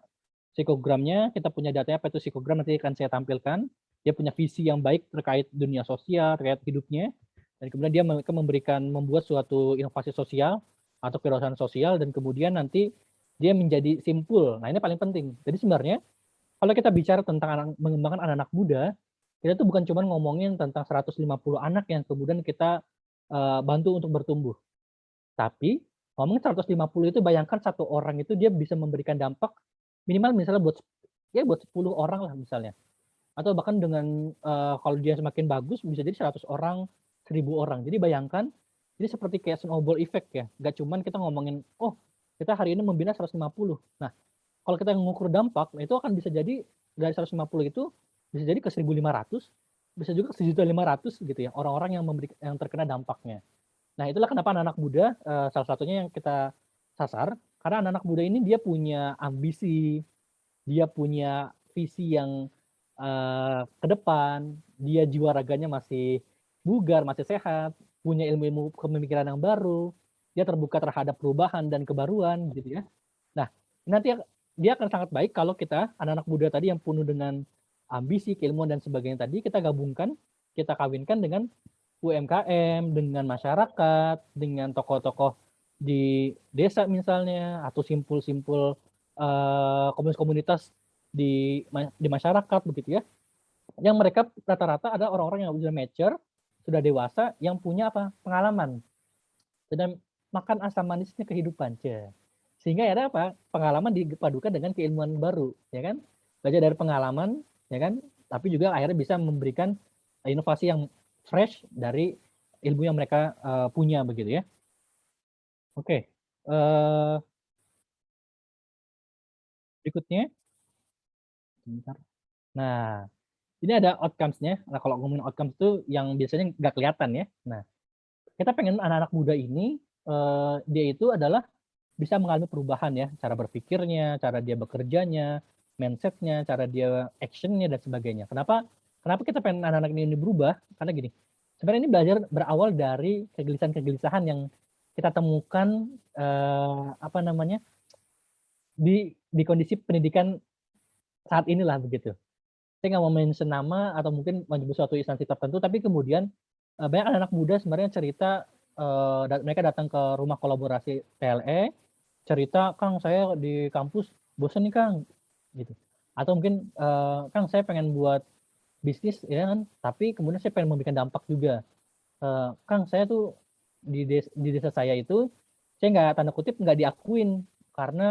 Speaker 1: psikogramnya, kita punya datanya apa itu psikogram, nanti akan saya tampilkan. Dia punya visi yang baik terkait dunia sosial, terkait hidupnya. Dan kemudian dia membuat suatu inovasi sosial atau kewirausahaan sosial, dan kemudian nanti dia menjadi simpul. Nah ini paling penting. Jadi sebenarnya kalau kita bicara tentang mengembangkan anak-anak muda, kita tuh bukan cuma ngomongin tentang 150 anak yang kemudian kita bantu untuk bertumbuh. Tapi ngomongin 150 itu bayangkan satu orang itu dia bisa memberikan dampak minimal misalnya buat 10 orang lah misalnya. Atau bahkan dengan kalau dia semakin bagus bisa jadi 100 orang, 1000 orang. Jadi bayangkan ini seperti kayak snowball effect ya. Nggak cuman kita ngomongin, oh kita hari ini membina 150. Nah, kalau kita mengukur dampak, itu akan bisa jadi dari 150 itu bisa jadi ke 1.500, bisa juga ke 1.500.000 gitu ya, orang-orang yang terkena dampaknya. Nah, itulah kenapa anak-anak muda salah satunya yang kita sasar, karena anak-anak muda ini dia punya ambisi, dia punya visi yang ke depan, dia jiwa raganya masih bugar, masih sehat, punya ilmu-ilmu pemikiran yang baru, dia terbuka terhadap perubahan dan kebaruan gitu ya. Nah, nanti dia akan sangat baik kalau kita anak-anak muda tadi yang penuh dengan ambisi, keilmuan dan sebagainya tadi kita gabungkan, kita kawinkan dengan UMKM, dengan masyarakat, dengan tokoh-tokoh di desa misalnya, atau simpul-simpul komunitas di masyarakat begitu ya. Yang mereka rata-rata ada orang-orang yang sudah mature, sudah dewasa, yang punya apa? Pengalaman. Sudah makan asam manisnya kehidupan, sehingga ada apa? Pengalaman dipadukan dengan keilmuan baru, ya kan? Belajar dari pengalaman, ya kan? Tapi juga akhirnya bisa memberikan inovasi yang fresh dari ilmu yang mereka punya begitu ya. Oke. Berikutnya, sebentar. Nah, ini ada outcomes-nya. Nah, kalau ngomongin outcomes itu yang biasanya nggak kelihatan ya. Nah, kita pengen anak-anak muda ini, dia itu adalah bisa mengalami perubahan ya, cara berpikirnya, cara dia bekerjanya, mindset-nya, cara dia action-nya, dan sebagainya. Kenapa kita pengen anak-anak ini berubah? Karena gini, sebenarnya ini belajar berawal dari kegelisahan-kegelisahan yang kita temukan apa namanya di kondisi pendidikan saat inilah begitu. Saya nggak mau mention nama atau mungkin menyebut suatu instansi tertentu, tapi kemudian banyak anak-anak muda sebenarnya cerita, mereka datang ke rumah kolaborasi TLE, cerita, "Kang, saya di kampus bosen nih, Kang," gitu. Atau mungkin, "Kang, saya pengen buat bisnis ya kan, tapi kemudian saya pengen memberikan dampak juga. Kang, saya tuh di desa saya itu, saya nggak tanda kutip nggak diakuin karena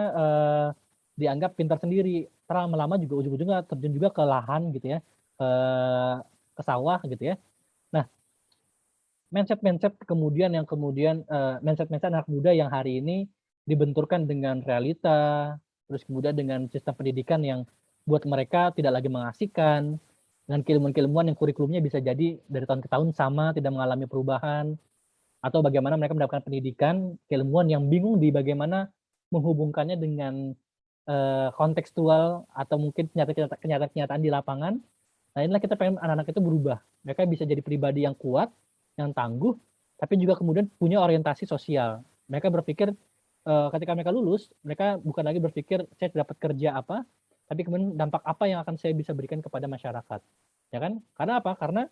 Speaker 1: dianggap pintar sendiri. Ntar lama-lama juga ujung-ujungnya terjun juga ke lahan gitu ya, ke sawah gitu ya. Nah, mindset-mindset kemudian yang kemudian mindset-mindset anak muda yang hari ini dibenturkan dengan realita, terus kemudian dengan sistem pendidikan yang buat mereka tidak lagi mengasihkan, dengan keilmuan-keilmuan yang kurikulumnya bisa jadi dari tahun ke tahun sama, tidak mengalami perubahan, atau bagaimana mereka mendapatkan pendidikan, keilmuan yang bingung di bagaimana menghubungkannya dengan kontekstual atau mungkin kenyataan di lapangan. Nah, inilah kita pengen anak-anak itu berubah. Mereka bisa jadi pribadi yang kuat, yang tangguh, tapi juga kemudian punya orientasi sosial. Mereka berpikir ketika mereka lulus, mereka bukan lagi berpikir saya dapat kerja apa, tapi kemudian dampak apa yang akan saya bisa berikan kepada masyarakat. Ya kan? Karena apa? Karena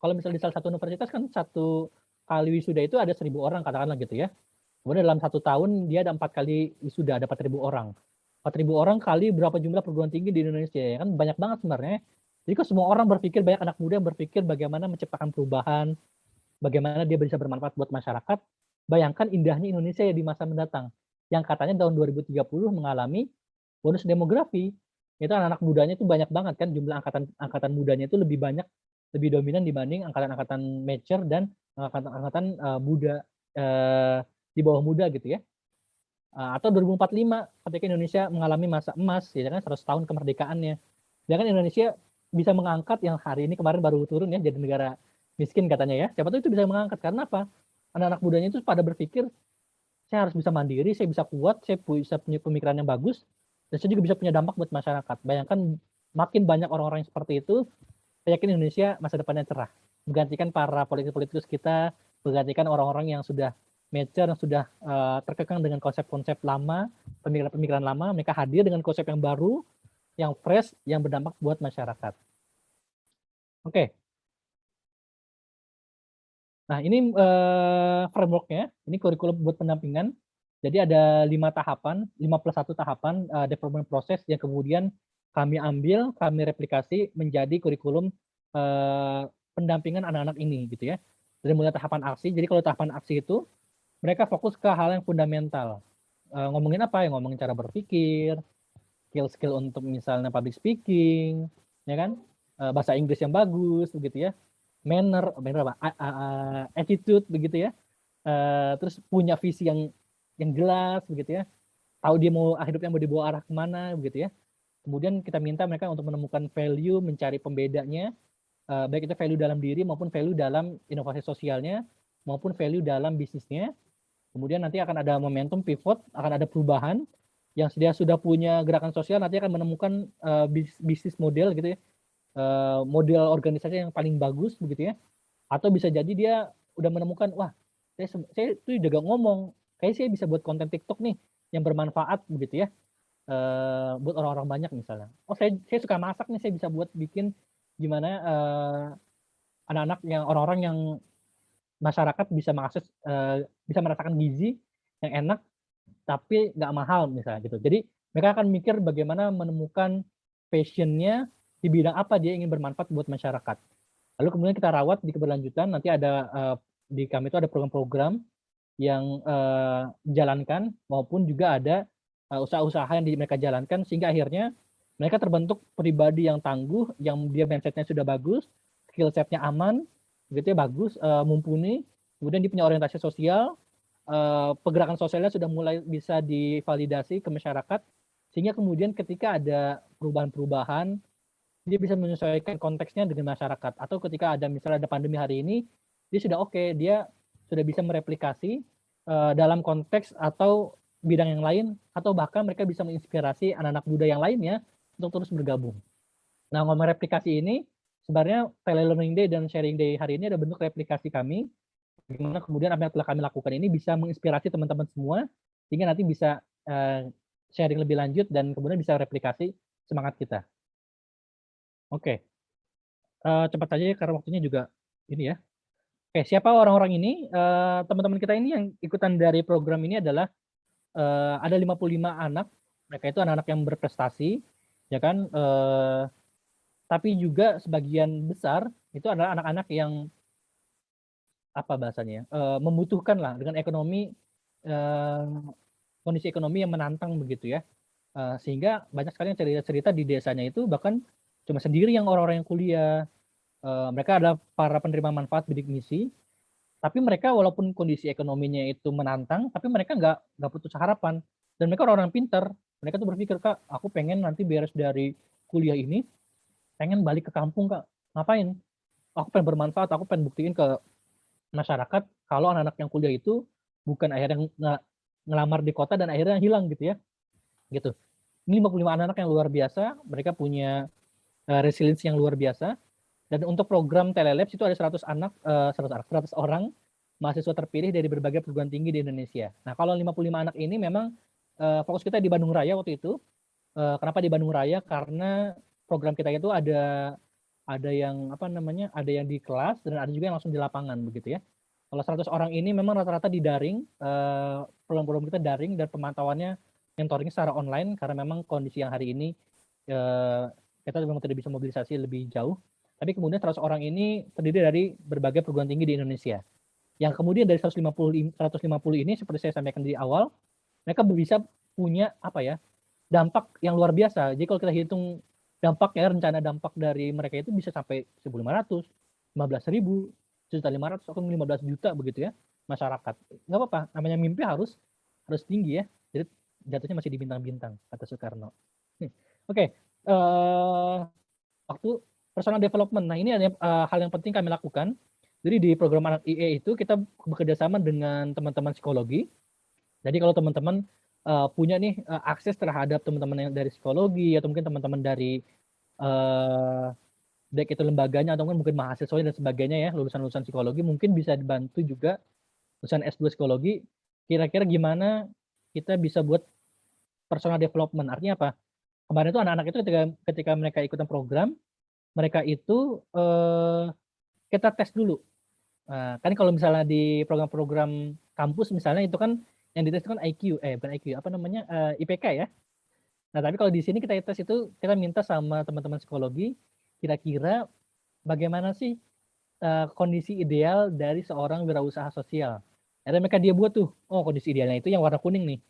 Speaker 1: kalau misalnya di salah satu universitas kan satu kali wisuda itu ada 1.000 orang katakanlah gitu ya. Kemudian dalam 1 tahun dia ada 4 kali wisuda, ada 4.000 orang. 4.000 orang kali berapa jumlah perguruan tinggi di Indonesia ya kan banyak banget sebenarnya. Jadi kalau semua orang berpikir, banyak anak muda yang berpikir bagaimana menciptakan perubahan, bagaimana dia bisa bermanfaat buat masyarakat, bayangkan indahnya Indonesia ya di masa mendatang. Yang katanya tahun 2030 mengalami bonus demografi. Itu anak-anak mudanya itu banyak banget kan, jumlah angkatan mudanya itu lebih banyak, lebih dominan dibanding angkatan-angkatan mature dan angkatan-angkatan muda di bawah muda gitu ya. Atau 2045 ketika Indonesia mengalami masa emas ya kan 100 tahun kemerdekaannya. Ya kan Indonesia bisa mengangkat yang hari ini kemarin baru turun ya jadi negara miskin katanya ya. Siapa tahu itu bisa mengangkat karena apa? Anak-anak mudanya itu pada berpikir saya harus bisa mandiri, saya bisa kuat, saya bisa punya pemikiran yang bagus, dan saya juga bisa punya dampak buat masyarakat. Bayangkan makin banyak orang-orang yang seperti itu, saya yakin Indonesia masa depannya cerah. Menggantikan para politikus kita, menggantikan orang-orang yang sudah mature, yang sudah terkekang dengan konsep-konsep lama, pemikiran-pemikiran lama, mereka hadir dengan konsep yang baru, yang fresh, yang berdampak buat masyarakat. Oke. Nah, ini framework-nya, ini kurikulum buat pendampingan. Jadi ada 5 tahapan, 5+1 tahapan development proses yang kemudian kami ambil, kami replikasi menjadi kurikulum pendampingan anak-anak ini gitu ya. Dari mulai tahapan aksi, jadi kalau tahapan aksi itu mereka fokus ke hal yang fundamental. Ngomongin apa ya? Ngomongin cara berpikir, skill-skill untuk misalnya public speaking, ya kan? Bahasa Inggris yang bagus begitu ya. Manner apa? Attitude begitu ya. Terus punya visi yang jelas begitu ya. Tahu dia mau hidupnya mau dibawa arah kemana begitu ya. Kemudian kita minta mereka untuk menemukan value, mencari pembedanya, baik itu value dalam diri maupun value dalam inovasi sosialnya maupun value dalam bisnisnya. Kemudian nanti akan ada momentum pivot, akan ada perubahan yang sudah punya gerakan sosial nanti akan menemukan bisnis model gitu ya, model organisasi yang paling bagus begitu ya. Atau bisa jadi dia udah menemukan, wah saya tuh jaga ngomong, kayak saya bisa buat konten TikTok nih yang bermanfaat begitu ya, buat orang-orang banyak misalnya. Oh saya suka masak nih, saya bisa buat bikin gimana anak-anak yang orang-orang yang masyarakat bisa mengakses, bisa merasakan gizi yang enak tapi nggak mahal misalnya gitu. Jadi mereka akan mikir bagaimana menemukan passion-nya di bidang apa dia ingin bermanfaat buat masyarakat. Lalu kemudian kita rawat di keberlanjutan, nanti ada di kami itu ada program-program yang dijalankan maupun juga ada usaha-usaha yang mereka jalankan sehingga akhirnya mereka terbentuk pribadi yang tangguh, yang dia mindset-nya sudah bagus, skill set-nya aman, gitu ya bagus, mumpuni, kemudian dia punya orientasi sosial, pergerakan sosialnya sudah mulai bisa divalidasi ke masyarakat, Sehingga kemudian ketika ada perubahan-perubahan, dia bisa menyesuaikan konteksnya dengan masyarakat. Atau ketika ada misalnya ada pandemi hari ini, dia sudah oke, dia sudah bisa mereplikasi dalam konteks atau bidang yang lain, atau bahkan mereka bisa menginspirasi anak-anak muda yang lainnya untuk terus bergabung. Nah, ngomong replikasi ini, sebenarnya Telelearning Day dan Sharing Day hari ini ada bentuk replikasi kami, gimana kemudian apa yang telah kami lakukan ini bisa menginspirasi teman-teman semua, sehingga nanti bisa sharing lebih lanjut dan kemudian bisa replikasi semangat kita. Oke, cepat saja karena waktunya juga ini ya. Oke, siapa orang-orang ini? Teman-teman kita ini yang ikutan dari program ini adalah ada 55 anak, mereka itu anak-anak yang berprestasi, ya kan? Tapi juga sebagian besar itu adalah anak-anak yang apa bahasanya? Membutuhkan lah dengan ekonomi kondisi ekonomi yang menantang begitu ya. Sehingga banyak sekali yang cerita-cerita di desanya itu bahkan cuma sendiri yang orang-orang yang kuliah. Mereka adalah para penerima manfaat bidik misi, tapi mereka walaupun kondisi ekonominya itu menantang, tapi mereka nggak putus harapan. Dan mereka orang-orang pintar. Mereka tuh berpikir, Kak, aku pengen nanti beres dari kuliah ini, pengen balik ke kampung, Kak. Ngapain? Aku pengen bermanfaat, aku pengen buktiin ke masyarakat kalau anak-anak yang kuliah itu bukan akhirnya ngelamar di kota dan akhirnya hilang gitu ya. Gitu. Ini 55 anak yang luar biasa, mereka punya resilience yang luar biasa. Dan untuk program Telelabs itu ada 100 orang mahasiswa terpilih dari berbagai perguruan tinggi di Indonesia. Nah, kalau 55 anak ini memang fokus kita di Bandung Raya waktu itu. Kenapa di Bandung Raya? Karena program kita itu ada yang apa namanya? Ada yang di kelas dan ada juga yang langsung di lapangan begitu ya. Kalau 100 orang ini memang rata-rata di daring, program-program kita daring dan pemantauannya mentoring secara online karena memang kondisi yang hari ini kita memang tidak bisa mobilisasi lebih jauh. Tapi kemudian 100 orang ini terdiri dari berbagai perguruan tinggi di Indonesia. Yang kemudian dari 150 ini seperti saya sampaikan di awal, mereka bisa punya apa ya? Dampak yang luar biasa. Jadi kalau kita hitung dampaknya, rencana dampak dari mereka itu bisa sampai 1.500, 15.000, 1.500 atau 15 juta begitu ya masyarakat. Nggak apa-apa, namanya mimpi harus tinggi ya. Jadi jatuhnya masih di bintang-bintang kata Soekarno. Oke, waktu personal development. Nah, ini ada hal yang penting kami lakukan. Jadi di program anak IE itu kita bekerja sama dengan teman-teman psikologi. Jadi kalau teman-teman punya nih akses terhadap teman-teman yang dari psikologi atau mungkin teman-teman dari baik itu lembaganya atau mungkin mahasiswanya dan sebagainya ya, lulusan-lulusan psikologi mungkin bisa dibantu juga lulusan S2 psikologi. Kira-kira gimana kita bisa buat personal development? Artinya apa? Kemarin itu anak-anak itu ketika mereka ikutan program, mereka itu kita tes dulu. Kan kalau misalnya di program-program kampus misalnya itu kan yang dites itu kan IQ, bukan IQ, apa namanya IPK ya. Nah tapi kalau di sini kita tes itu kita minta sama teman-teman psikologi, kira-kira bagaimana sih kondisi ideal dari seorang wirausaha sosial. Akhirnya mereka dia buat tuh, oh kondisi idealnya itu yang warna kuning nih,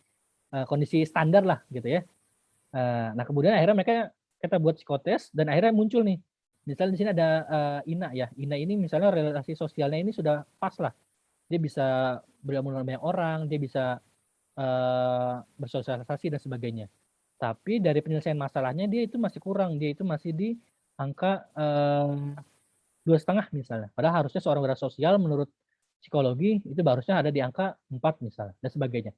Speaker 1: kondisi standar lah gitu ya. Nah kemudian akhirnya mereka kita buat psikotes dan akhirnya muncul nih. Misalnya di sini ada Ina ya. Ina ini misalnya relasi sosialnya ini sudah pas lah. Dia bisa bergabung dengan banyak orang, dia bisa bersosialisasi dan sebagainya. Tapi dari penyelesaian masalahnya dia itu masih kurang, dia itu masih di angka 2,5 misalnya. Padahal harusnya seorang wirausaha sosial menurut psikologi itu harusnya ada di angka 4 misalnya dan sebagainya.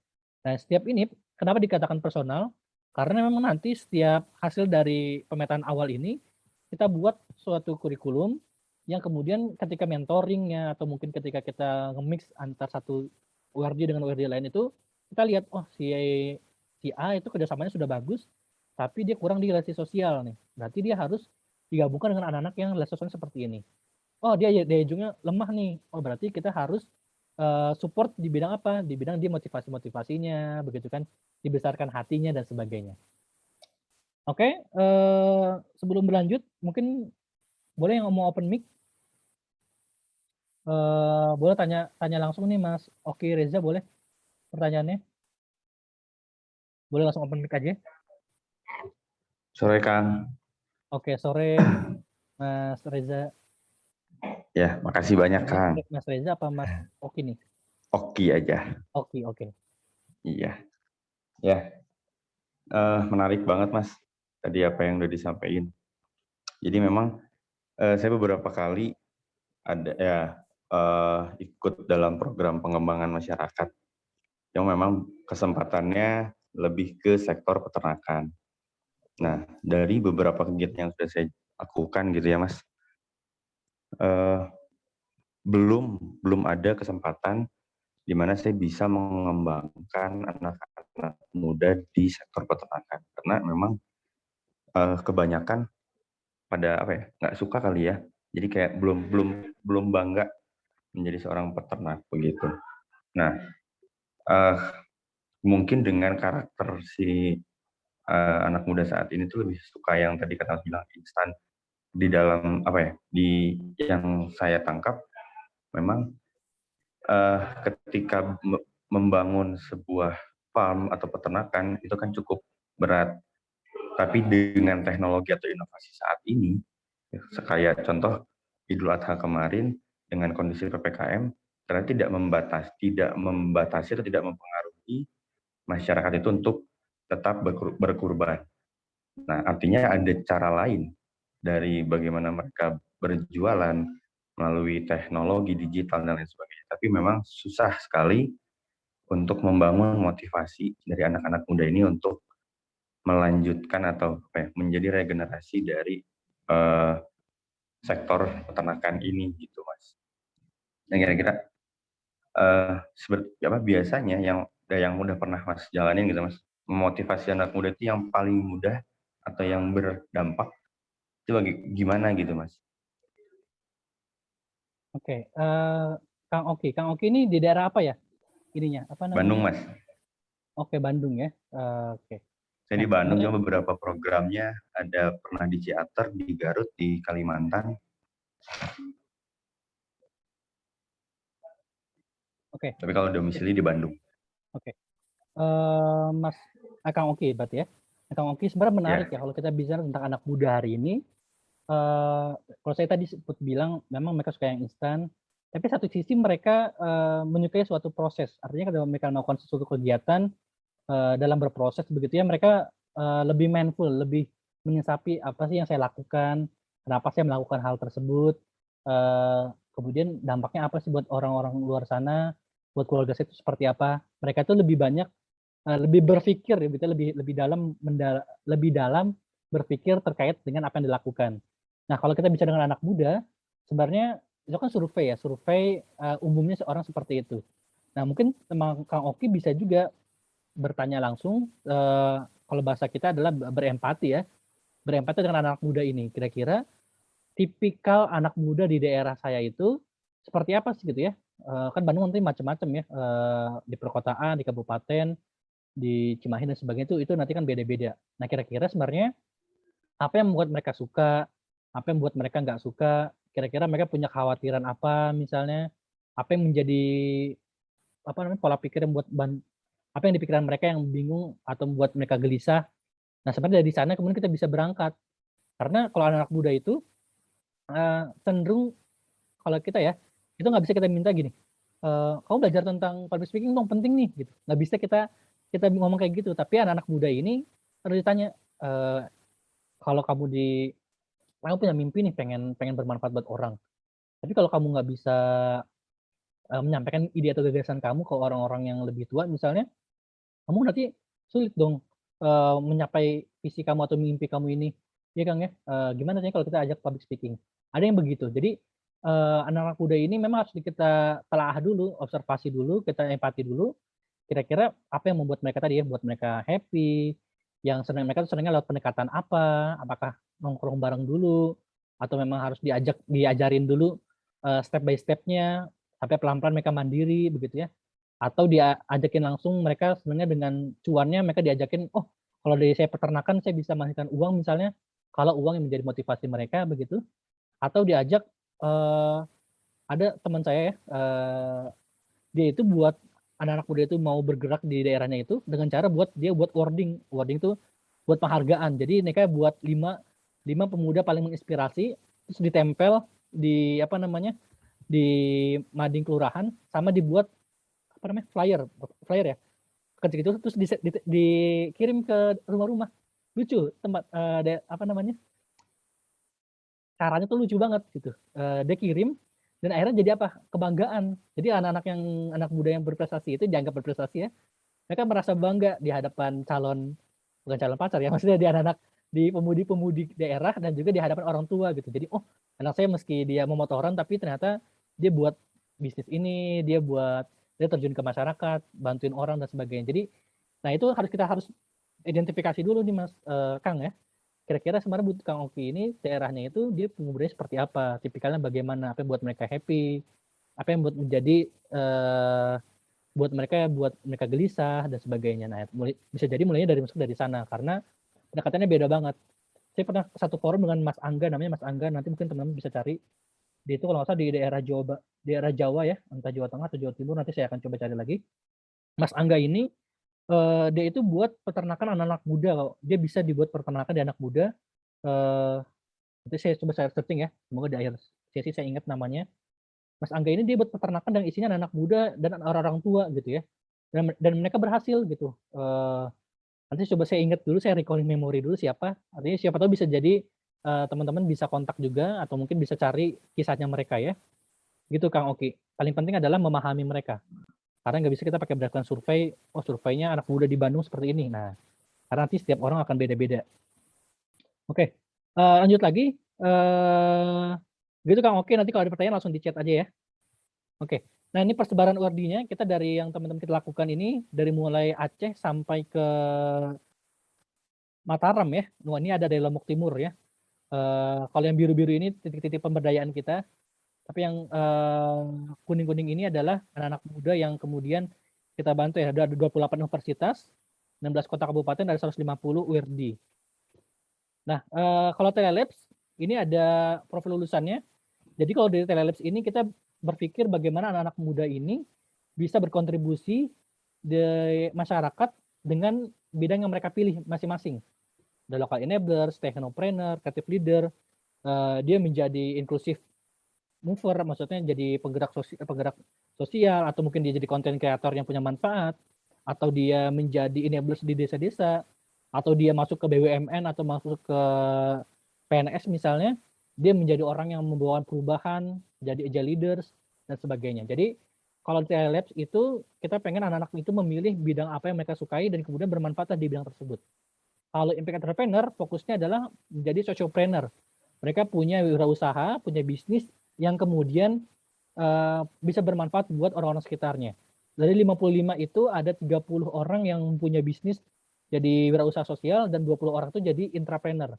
Speaker 1: Nah setiap ini kenapa dikatakan personal? Karena memang nanti setiap hasil dari pemetaan awal ini kita buat suatu kurikulum yang kemudian ketika mentoringnya atau mungkin ketika kita nge-mix antar satu URD dengan URD lain itu kita lihat oh si A itu kerjasamanya sudah bagus tapi dia kurang di relasi sosial nih. Berarti dia harus digabungkan dengan anak-anak yang relasi sosial seperti ini. Oh dia daya juangnya lemah nih. Oh berarti kita harus support di bidang apa? Di bidang dia motivasinya, begitu kan? Dibesarkan hatinya dan sebagainya. Oke, sebelum berlanjut, mungkin boleh yang mau open mic? Boleh tanya langsung nih Mas Oki Reza, boleh pertanyaannya? Boleh langsung open mic aja.
Speaker 3: Sore Kang.
Speaker 1: Oke, sore Mas Reza.
Speaker 3: Ya, makasih banyak Kang.
Speaker 1: Mas Reza apa Mas Oki nih?
Speaker 3: Oki aja.
Speaker 1: Oki, oke.
Speaker 3: Iya. Ya. Menarik banget Mas, tadi apa yang udah disampaikan. Jadi memang saya beberapa kali ada ya ikut dalam program pengembangan masyarakat yang memang kesempatannya lebih ke sektor peternakan. Nah, dari beberapa kegiatan yang sudah saya lakukan gitu ya Mas, eh, belum ada kesempatan di mana saya bisa mengembangkan anak-anak muda di sektor peternakan karena memang kebanyakan pada apa ya, nggak suka kali ya, jadi kayak belum bangga menjadi seorang peternak begitu. Nah, mungkin dengan karakter si anak muda saat ini tuh lebih suka yang tadi kata Mas bilang instan. Di dalam apa ya, di yang saya tangkap memang ketika membangun sebuah farm atau peternakan itu kan cukup berat. Tapi dengan teknologi atau inovasi saat ini, kayak contoh Idul Adha kemarin dengan kondisi PPKM, ternyata tidak membatasi atau tidak mempengaruhi masyarakat itu untuk tetap berkurban. Nah, artinya ada cara lain dari bagaimana mereka berjualan melalui teknologi digital dan lain sebagainya. Tapi memang susah sekali untuk membangun motivasi dari anak-anak muda ini untuk melanjutkan atau menjadi regenerasi dari sektor peternakan ini gitu Mas. Dan kira-kira seperti apa biasanya yang udah pernah Mas jalanin gitu Mas, memotivasi anak muda itu yang paling mudah atau yang berdampak itu gimana gitu Mas?
Speaker 1: Oke, Kang Oki ini di daerah apa ya? Ininya apa
Speaker 3: Bandung
Speaker 1: namanya?
Speaker 3: Mas.
Speaker 1: Oke, Bandung ya. Oke.
Speaker 3: Saya di
Speaker 1: Nah,
Speaker 3: Bandung
Speaker 1: sebenarnya
Speaker 3: juga beberapa programnya ada pernah di Ciater, di Garut, di Kalimantan.
Speaker 1: oke.
Speaker 3: Tapi kalau domisili di Bandung.
Speaker 1: Oke. Mas Kang Oki berarti ya. Kang Oki sebenarnya menarik ya kalau kita bicara tentang anak muda hari ini. Kalau saya tadi sempat bilang memang mereka suka yang instan, tapi satu sisi mereka menyukai suatu proses. Artinya kalau mereka melakukan sesuatu kegiatan dalam berproses begitu ya, mereka lebih mindful, lebih menyesapi apa sih yang saya lakukan, kenapa saya melakukan hal tersebut, kemudian dampaknya apa sih buat orang-orang luar sana, buat keluarga saya itu seperti apa. Mereka itu lebih banyak lebih berpikir ya, lebih dalam berpikir terkait dengan apa yang dilakukan. Nah, kalau kita bicara dengan anak muda, sebenarnya itu kan survei ya, survei umumnya seorang seperti itu. Nah, mungkin teman Kang Oki bisa juga bertanya langsung, kalau bahasa kita adalah berempati ya, berempati dengan anak muda ini. Kira-kira tipikal anak muda di daerah saya itu seperti apa sih gitu ya? Kan Bandung nanti macam-macam ya, di perkotaan, di kabupaten, di Cimahi dan sebagainya itu nanti kan beda-beda. Nah, kira-kira sebenarnya apa yang membuat mereka suka, apa yang membuat mereka nggak suka, kira-kira mereka punya kekhawatiran apa misalnya, apa yang menjadi apa namanya pola pikir yang apa yang di pikiran mereka yang bingung atau membuat mereka gelisah. Nah, sebenarnya dari sana kemudian kita bisa berangkat. Karena kalau anak muda itu cenderung kalau kita ya, itu nggak bisa kita minta gini, kamu belajar tentang public speaking dong penting nih gitu. Nggak bisa kita ngomong kayak gitu. Tapi anak-anak muda ini harus ditanya, kalau kamu punya mimpi nih pengen bermanfaat buat orang. Tapi kalau kamu nggak bisa menyampaikan ide atau gagasan kamu ke orang-orang yang lebih tua misalnya, kamu nanti sulit dong mencapai visi kamu atau mimpi kamu ini. Iya Kang ya, gimana sih kalau kita ajak public speaking? Ada yang begitu. Jadi anak-anak muda ini memang harus kita telaah dulu, observasi dulu, kita empati dulu. Kira-kira apa yang membuat mereka tadi ya, buat mereka happy, yang mereka tuh senangnya lewat pendekatan apa, apakah nongkrong bareng dulu, atau memang harus diajarin dulu step by step-nya, sampai pelan-pelan mereka mandiri begitu ya. Atau dia ajakin langsung mereka sebenarnya dengan cuannya mereka diajakin, oh kalau dari saya peternakan saya bisa menghasilkan uang misalnya, kalau uang yang menjadi motivasi mereka begitu. Atau diajak, ada teman saya ya, dia itu buat anak-anak muda itu mau bergerak di daerahnya itu dengan cara buat wording itu buat penghargaan. Jadi mereka buat 5 pemuda paling menginspirasi, terus ditempel di apa namanya, di mading kelurahan, sama dibuat apa namanya flyer ya, kerja gitu terus dikirim ke rumah-rumah. Lucu tempat apa namanya? Caranya tuh lucu banget gitu. Dia kirim dan akhirnya jadi apa? Kebanggaan. Jadi anak muda yang berprestasi itu dianggap berprestasi ya. Mereka merasa bangga di hadapan bukan calon pacar ya, maksudnya di di pemudi-pemudi daerah dan juga di hadapan orang tua gitu. Jadi oh, anak saya meski dia memotoran tapi ternyata dia buat bisnis ini, dia terjun ke masyarakat, bantuin orang dan sebagainya. Jadi nah itu kita harus identifikasi dulu nih Mas Kang ya. Kira-kira sebenarnya Kang Oki ini daerahnya itu dia pemudanya seperti apa, tipikalnya bagaimana, apa yang buat mereka happy, apa yang buat mereka gelisah dan sebagainya. Nah, bisa jadi mulainya dari sana karena pendekatannya beda banget. Saya pernah satu forum dengan Mas Angga, namanya Mas Angga, nanti mungkin teman-teman bisa cari. Dia itu kalau nggak salah di daerah Jawa ya, entah Jawa Tengah atau Jawa Timur, nanti saya akan coba cari lagi. Mas Angga ini dia itu buat peternakan anak-anak muda. Dia bisa dibuat peternakan di anak muda. Nanti saya coba searching ya, semoga di akhir sesi saya ingat namanya. Mas Angga ini dia buat peternakan dan isinya anak muda dan orang-orang tua gitu ya. Dan mereka berhasil gitu. Nanti coba saya ingat dulu, saya recalling memori dulu siapa. Artinya siapa tahu bisa jadi teman-teman bisa kontak juga atau mungkin bisa cari kisahnya mereka ya. Gitu Kang Oki. Paling penting adalah memahami mereka. Karena nggak bisa kita pakai berdasarkan survei, oh surveinya anak muda di Bandung seperti ini. Nah, karena nanti setiap orang akan beda-beda. Oke, lanjut lagi. Gitu Kang Oki, nanti kalau ada pertanyaan langsung di chat aja ya. Oke, nah ini persebaran URD-nya kita dari yang teman-teman kita lakukan ini dari mulai Aceh sampai ke Mataram ya. Wah, ini ada dari Lombok Timur ya. Kalau yang biru-biru ini titik-titik pemberdayaan kita. Tapi yang kuning-kuning ini adalah anak-anak muda yang kemudian kita bantu ya. Ada 28 universitas, 16 kota kabupaten, dari 150 URD. Nah, kalau Telelabs ini ada profil lulusannya. Jadi kalau dari Telelabs ini kita berpikir bagaimana anak-anak muda ini bisa berkontribusi di masyarakat dengan bidang yang mereka pilih masing-masing. Ada local enablers, technopreneur, creative leader, dia menjadi inclusive mover, maksudnya jadi penggerak sosial, atau mungkin dia jadi content creator yang punya manfaat, atau dia menjadi enablers di desa-desa, atau dia masuk ke BUMN atau masuk ke PNS misalnya, dia menjadi orang yang membawa perubahan, jadi agile leaders dan sebagainya. Jadi kalau di Labs itu kita pengen anak-anak itu memilih bidang apa yang mereka sukai dan kemudian bermanfaat di bidang tersebut. Kalau impact entrepreneur fokusnya adalah menjadi sociopreneur. Mereka punya wirausaha, punya bisnis yang kemudian bisa bermanfaat buat orang-orang sekitarnya. Dari 55 itu ada 30 orang yang punya bisnis jadi wirausaha sosial dan 20 orang itu jadi intrapreneur.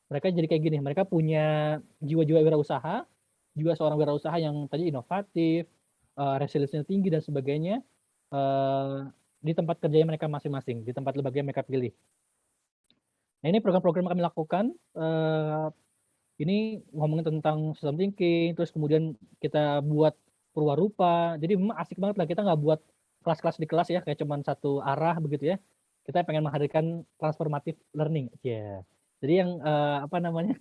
Speaker 1: Mereka jadi kayak gini, mereka punya jiwa-jiwa wirausaha, juga seorang wirausaha yang tadi inovatif, resiliensinya tinggi dan sebagainya, di tempat kerjanya mereka masing-masing, di tempat lembaga yang mereka pilih. Nah ini program-program yang kami lakukan, ini ngomongin tentang system thinking, terus kemudian kita buat perwarupa, jadi memang asik banget lah, kita nggak buat kelas-kelas di kelas ya, kayak cuman satu arah begitu ya, kita pengen menghadirkan transformative learning. Yeah. Jadi yang apa namanya,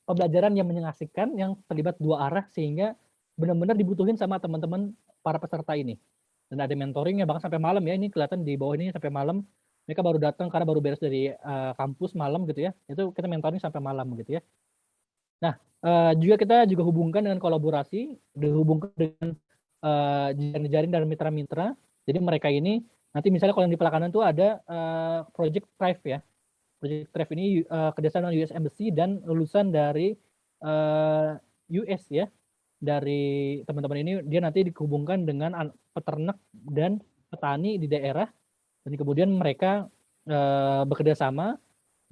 Speaker 1: pembelajaran yang menyengasihkan, yang terlibat dua arah, sehingga benar-benar dibutuhin sama teman-teman para peserta ini. Dan ada mentoringnya, bahkan sampai malam ya, ini kelihatan di bawah ini sampai malam, mereka baru datang karena baru beres dari kampus malam gitu ya, itu kita mentoring sampai malam gitu ya. Nah, kita juga hubungkan dengan kolaborasi, dihubungkan dengan jaring-jaring dan mitra-mitra. Jadi mereka ini, nanti misalnya kalau yang di Pelakanan itu ada Project Thrive ya. Project Thrive ini kerjasama dengan US Embassy dan lulusan dari US ya. Dari teman-teman ini, dia nanti dihubungkan dengan peternak dan petani di daerah. Dan kemudian mereka bekerja sama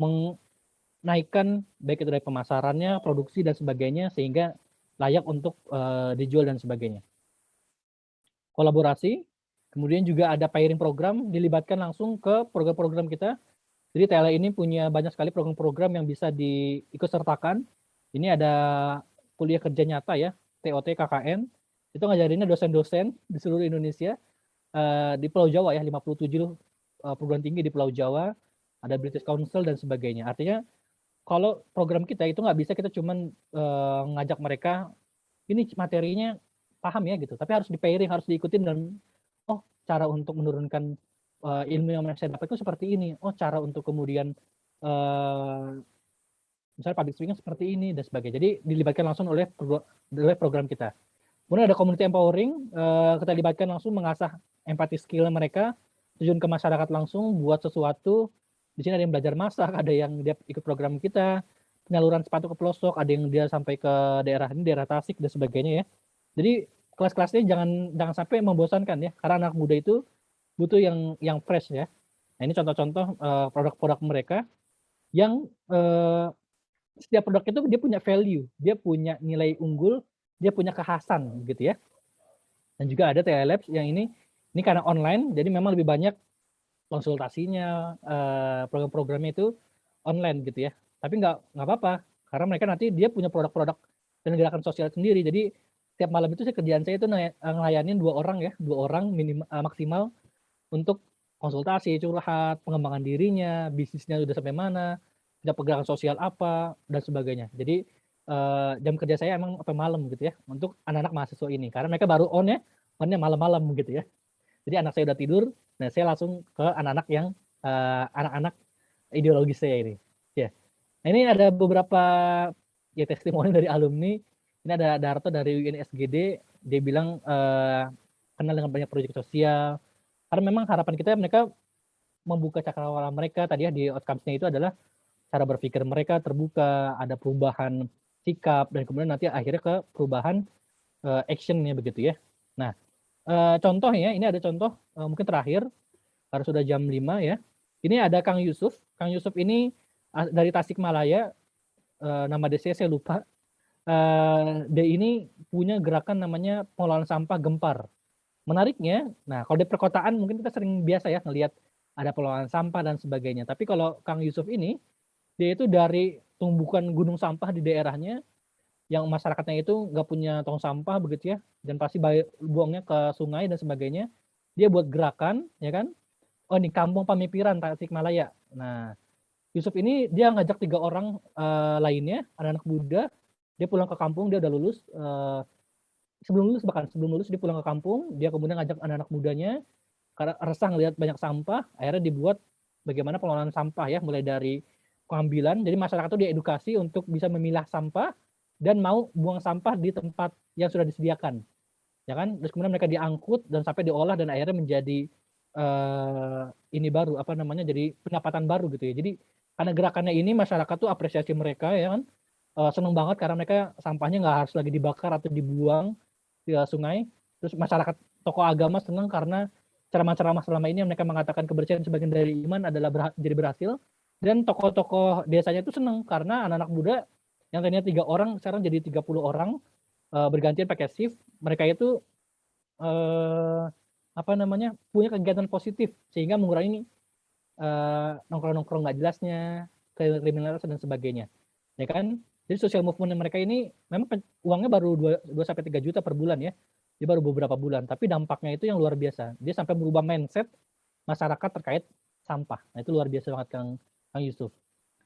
Speaker 1: menaikkan baik itu dari pemasarannya, produksi dan sebagainya sehingga layak untuk dijual dan sebagainya. Kolaborasi, kemudian juga ada pairing program, dilibatkan langsung ke program-program kita. Jadi TLA ini punya banyak sekali program-program yang bisa diikut sertakan. Ini ada kuliah kerja nyata ya, TOT KKN. Itu ngajarinnya dosen-dosen di seluruh Indonesia. Di Pulau Jawa ya, 57 perguruan tinggi di Pulau Jawa, ada British Council dan sebagainya. Artinya kalau program kita itu nggak bisa kita cuman ngajak mereka, ini materinya paham ya gitu, tapi harus di pairing, harus diikutin dan oh cara untuk menurunkan ilmu yang saya dapat itu seperti ini, oh cara untuk kemudian misalnya public speaking seperti ini dan sebagainya. Jadi dilibatkan langsung oleh program kita. Kemudian ada community empowering, kita libatkan langsung mengasah empathy skill mereka, terjun ke masyarakat langsung, buat sesuatu. Di sini ada yang belajar masak, ada yang dia ikut program kita, penyaluran sepatu ke pelosok, ada yang dia sampai ke daerah ini, daerah Tasik dan sebagainya ya. Jadi kelas-kelasnya jangan sampai membosankan ya, karena anak muda itu butuh yang fresh ya. Nah ini contoh-contoh produk-produk mereka yang setiap produk itu dia punya value, dia punya nilai unggul, dia punya kekhasan gitu ya. Dan juga ada TI Labs yang ini karena online, jadi memang lebih banyak konsultasinya, program-programnya itu online gitu ya. Tapi nggak apa-apa, karena mereka nanti dia punya produk-produk dan gerakan sosial sendiri. Jadi tiap malam itu kerjaan saya itu ngelayanin 2 orang ya, 2 orang maksimal untuk konsultasi, curhat, pengembangan dirinya, bisnisnya udah sampai mana, punya pergerakan sosial apa, dan sebagainya. Jadi jam kerja saya emang sampai malam gitu ya, untuk anak-anak mahasiswa ini. Karena mereka baru onnya malam-malam gitu ya. Jadi anak saya udah tidur, nah saya langsung ke anak-anak yang anak-anak ideologis saya ini. Ya. Nah, ini ada beberapa ya testimoni dari alumni. Ini ada Darto dari UNSGD, dia bilang kenal dengan banyak proyek sosial. Karena memang harapan kita mereka membuka cakrawala mereka tadi ya di outcomes-nya itu adalah cara berpikir mereka terbuka, ada perubahan sikap dan kemudian nanti akhirnya ke perubahan action-nya begitu ya. Nah, contohnya ini ada contoh mungkin terakhir harus sudah jam 5 ya. Ini ada Kang Yusuf. Kang Yusuf ini dari Tasikmalaya, nama DC saya lupa. Dia ini punya gerakan namanya pengelolaan sampah gempar. Menariknya, nah kalau di perkotaan mungkin kita sering biasa ya ngelihat ada pengelolaan sampah dan sebagainya. Tapi kalau Kang Yusuf ini, dia itu dari tumbukan gunung sampah di daerahnya, yang masyarakatnya itu nggak punya tong sampah begitu ya, dan pasti buangnya ke sungai dan sebagainya. Dia buat gerakan, ya kan? Oh ini Kampung Pamipiran Tasikmalaya. Nah, Yusuf ini dia ngajak 3 orang lainnya, anak-anak muda. Dia pulang ke kampung, dia udah lulus. Sebelum lulus dia pulang ke kampung, dia kemudian ngajak anak-anak mudanya, karena resah ngelihat banyak sampah, akhirnya dibuat bagaimana pengelolaan sampah ya, mulai dari pengambilan, jadi masyarakat itu diedukasi untuk bisa memilah sampah dan mau buang sampah di tempat yang sudah disediakan, ya kan? Terus kemudian mereka diangkut dan sampai diolah dan akhirnya menjadi ini baru apa namanya, jadi pendapatan baru gitu ya. Jadi karena gerakannya ini masyarakat tuh apresiasi mereka ya kan, seneng banget karena mereka sampahnya nggak harus lagi dibakar atau dibuang di sungai. Terus masyarakat tokoh agama senang karena ceramah-ceramah selama ini yang mereka mengatakan kebersihan sebagian dari iman adalah jadi berhasil. Dan tokoh-tokoh desanya itu senang karena anak-anak muda yang tadinya 3 orang sekarang jadi 30 orang, bergantian pakai shift. Mereka itu apa namanya, punya kegiatan positif sehingga mengurangi nongkrong-nongkrong nggak jelasnya, kriminalitas dan sebagainya. Ya kan? Jadi social movement mereka ini memang uangnya baru 2 sampai 3 juta per bulan ya. Dia baru beberapa bulan, tapi dampaknya itu yang luar biasa. Dia sampai merubah mindset masyarakat terkait sampah. Nah, itu luar biasa banget Kang Yusuf.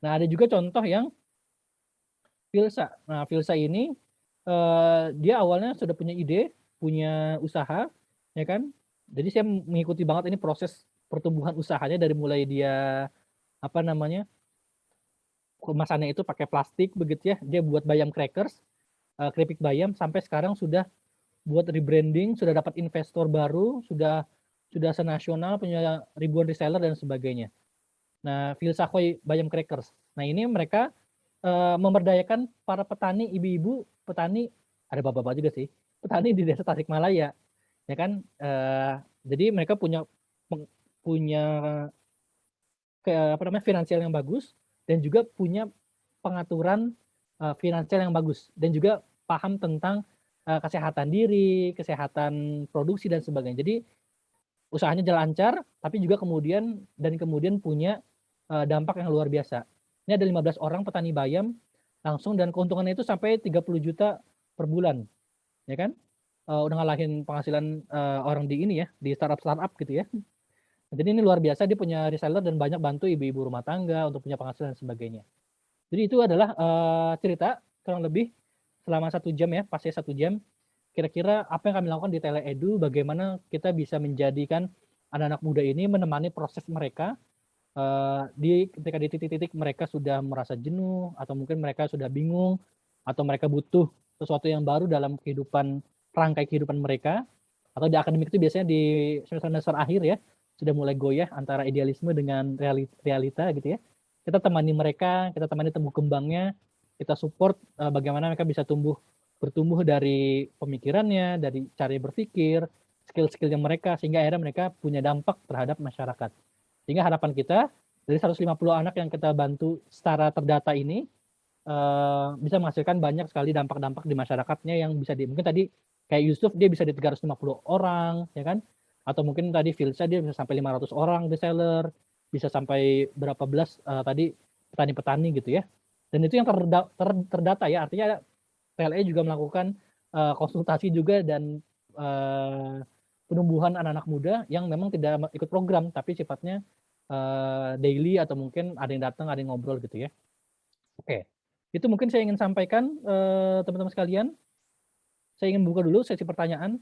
Speaker 1: Nah, ada juga contoh yang Filsa. Nah, Filsa ini dia awalnya sudah punya ide, punya usaha, ya kan? Jadi saya mengikuti banget ini proses pertumbuhan usahanya dari mulai dia apa namanya, kemasannya itu pakai plastik begitu ya, dia buat bayam crackers, keripik bayam, sampai sekarang sudah buat rebranding, sudah dapat investor baru, sudah senasional, punya ribuan reseller dan sebagainya. Nah, Filsahoy Bayam Crackers. Nah, ini mereka memberdayakan para petani, ibu-ibu petani, ada bapak-bapak juga sih, petani di desa Tasikmalaya, ya kan? Jadi mereka punya apa namanya, finansial yang bagus dan juga punya pengaturan finansial yang bagus dan juga paham tentang kesehatan diri, kesehatan produksi dan sebagainya. Jadi usahanya jalan lancar, tapi juga kemudian punya dampak yang luar biasa. Ini ada 15 orang petani bayam langsung dan keuntungannya itu sampai 30 juta per bulan, ya kan? Udah ngalahin penghasilan orang di ini ya, di startup gitu ya. Jadi ini luar biasa, dia punya reseller dan banyak bantu ibu-ibu rumah tangga untuk punya penghasilan dan sebagainya. Jadi itu adalah cerita kurang lebih selama 1 jam ya, pasti 1 jam. kira-kira apa yang kami lakukan di Teleedu, bagaimana kita bisa menjadikan anak-anak muda ini menemani proses mereka ketika di titik-titik mereka sudah merasa jenuh, atau mungkin mereka sudah bingung, atau mereka butuh sesuatu yang baru dalam rangkai kehidupan mereka, atau di akademik itu biasanya di semester akhir ya, sudah mulai goyah antara idealisme dengan realita gitu ya. Kita temani mereka, kita temani tumbuh kembangnya, kita support bagaimana mereka bisa bertumbuh dari pemikirannya, dari cara berpikir, skill-skillnya mereka, sehingga akhirnya mereka punya dampak terhadap masyarakat. Sehingga harapan kita dari 150 anak yang kita bantu secara terdata ini bisa menghasilkan banyak sekali dampak-dampak di masyarakatnya yang bisa mungkin tadi kayak Yusuf dia bisa di 350 orang ya kan, atau mungkin tadi Filsa dia bisa sampai 500 orang reseller, bisa sampai berapa belas tadi petani-petani gitu ya. Dan itu yang terdata ya, artinya PLE juga melakukan konsultasi juga dan penumbuhan anak-anak muda yang memang tidak ikut program tapi sifatnya daily, atau mungkin ada yang datang, ada yang ngobrol gitu ya. Oke, itu mungkin saya ingin sampaikan teman-teman sekalian. Saya ingin buka dulu sesi pertanyaan.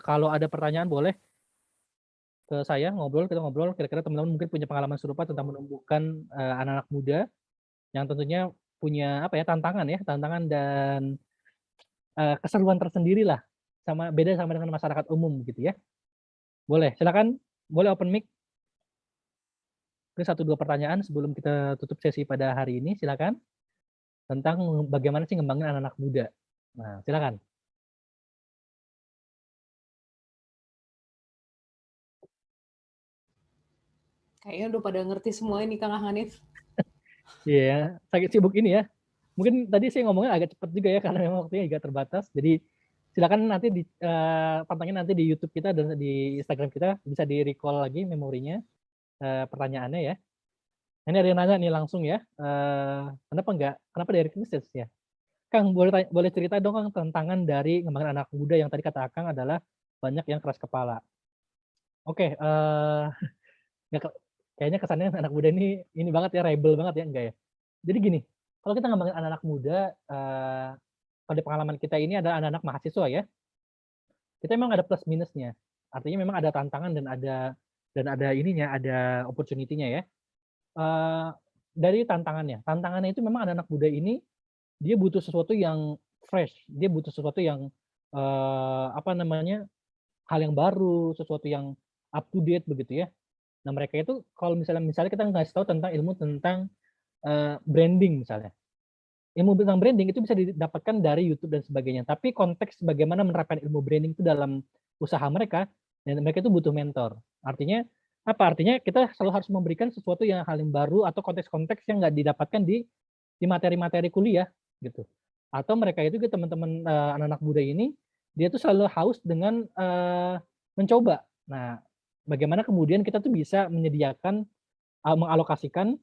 Speaker 1: Kalau ada pertanyaan boleh ke saya, kita ngobrol. Kira-kira teman-teman mungkin punya pengalaman serupa tentang menumbuhkan anak-anak muda yang tentunya punya tantangan dan keseruan tersendiri lah, beda dengan masyarakat umum gitu ya. Boleh, silakan, boleh open mic. Itu 1-2 pertanyaan sebelum kita tutup sesi pada hari ini, silakan. Tentang bagaimana sih ngembangin anak-anak muda. Nah, silakan.
Speaker 4: Kayaknya udah pada ngerti semua ini Kang Hanif.
Speaker 1: Iya, sakit sibuk ini ya. Mungkin tadi saya ngomongnya agak cepat juga ya karena memang waktunya juga terbatas. Jadi silakan nanti pantengin nanti di YouTube kita dan di Instagram kita, bisa di recall lagi memorinya pertanyaannya ya. Ini ada yang nanya nih langsung ya. Kenapa dari Krisis ya? Kang, boleh cerita dong Kang tantangan dari ngembangin anak muda yang tadi kata Kang adalah banyak yang keras kepala. Oke, kayaknya kesannya anak muda ini banget ya, rebel banget ya, enggak ya. Jadi gini, kalau kita ngembangin anak-anak muda, pada pengalaman kita ini ada anak-anak mahasiswa ya, kita memang ada plus minusnya. Artinya memang ada tantangan dan ada ininya, ada opportunity-nya ya. Dari tantangannya itu memang anak-anak muda ini dia butuh sesuatu yang fresh, dia butuh sesuatu yang hal yang baru, sesuatu yang up to date begitu ya. Nah, mereka itu kalau misalnya kita ngasih tahu tentang ilmu tentang branding misalnya. Ilmu tentang branding itu bisa didapatkan dari YouTube dan sebagainya. Tapi konteks bagaimana menerapkan ilmu branding itu dalam usaha mereka, dan mereka itu butuh mentor. Artinya apa? Artinya kita selalu harus memberikan sesuatu yang hal yang baru atau konteks-konteks yang nggak didapatkan di materi-materi kuliah gitu. Atau mereka itu teman-teman anak-anak muda ini, dia tuh selalu haus dengan mencoba. Nah, bagaimana kemudian kita tuh bisa menyediakan, mengalokasikan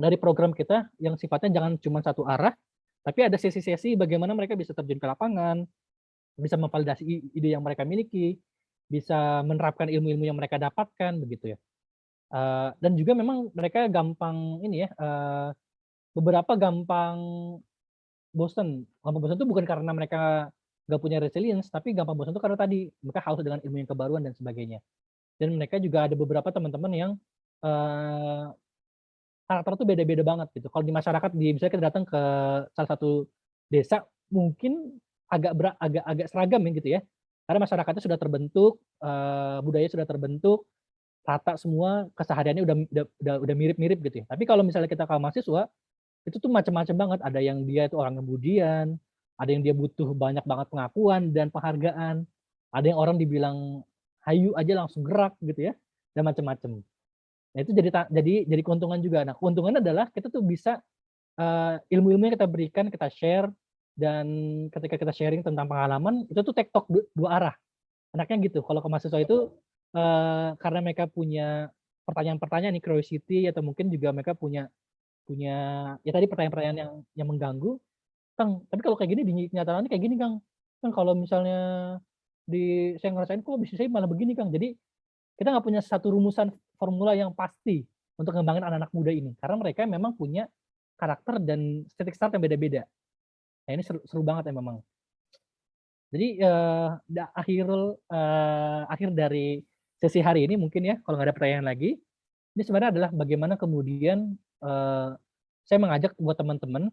Speaker 1: dari program kita yang sifatnya jangan cuma satu arah, tapi ada sesi-sesi bagaimana mereka bisa terjun ke lapangan, bisa memvalidasi ide yang mereka miliki, bisa menerapkan ilmu-ilmu yang mereka dapatkan begitu ya. Dan juga memang mereka gampang beberapa gampang bosen. Gampang bosen itu bukan karena mereka nggak punya resilience, tapi gampang bosen itu karena tadi mereka haus dengan ilmu yang kebaruan dan sebagainya. Dan mereka juga ada beberapa teman-teman yang karakter tuh beda-beda banget gitu. Kalau di masyarakat, misalnya kita datang ke salah satu desa, mungkin agak seragam ya gitu ya. Karena masyarakatnya sudah terbentuk, budaya sudah terbentuk, rata semua, kesehariannya udah mirip-mirip gitu ya. Tapi kalau misalnya kita ke mahasiswa, itu tuh macam-macam banget. Ada yang dia itu orang kemudian, ada yang dia butuh banyak banget pengakuan dan penghargaan, ada yang orang dibilang hayu aja langsung gerak gitu ya, dan macam-macam. Nah, itu jadi keuntungan juga. Nah, keuntungannya adalah kita tuh bisa ilmu-ilmu yang kita berikan, kita share, dan ketika kita sharing tentang pengalaman, itu tuh tektok dua arah. Enaknya gitu. Kalau ke mahasiswa itu karena mereka punya pertanyaan-pertanyaan nih, curiosity, atau mungkin juga mereka punya ya tadi pertanyaan-pertanyaan yang mengganggu, Kang, tapi kalau kayak gini di kenyataannya kayak gini, Kang. Kang, kalau misalnya saya ngerasain kok bisnis saya malah begini, Kang. Jadi kita nggak punya satu rumusan formula yang pasti untuk ngembangin anak-anak muda ini, karena mereka memang punya karakter dan titik start yang beda-beda. Nah, ini seru banget ya memang. Jadi akhir dari sesi hari ini mungkin ya, kalau nggak ada pertanyaan lagi, ini sebenarnya adalah bagaimana kemudian saya mengajak buat teman-teman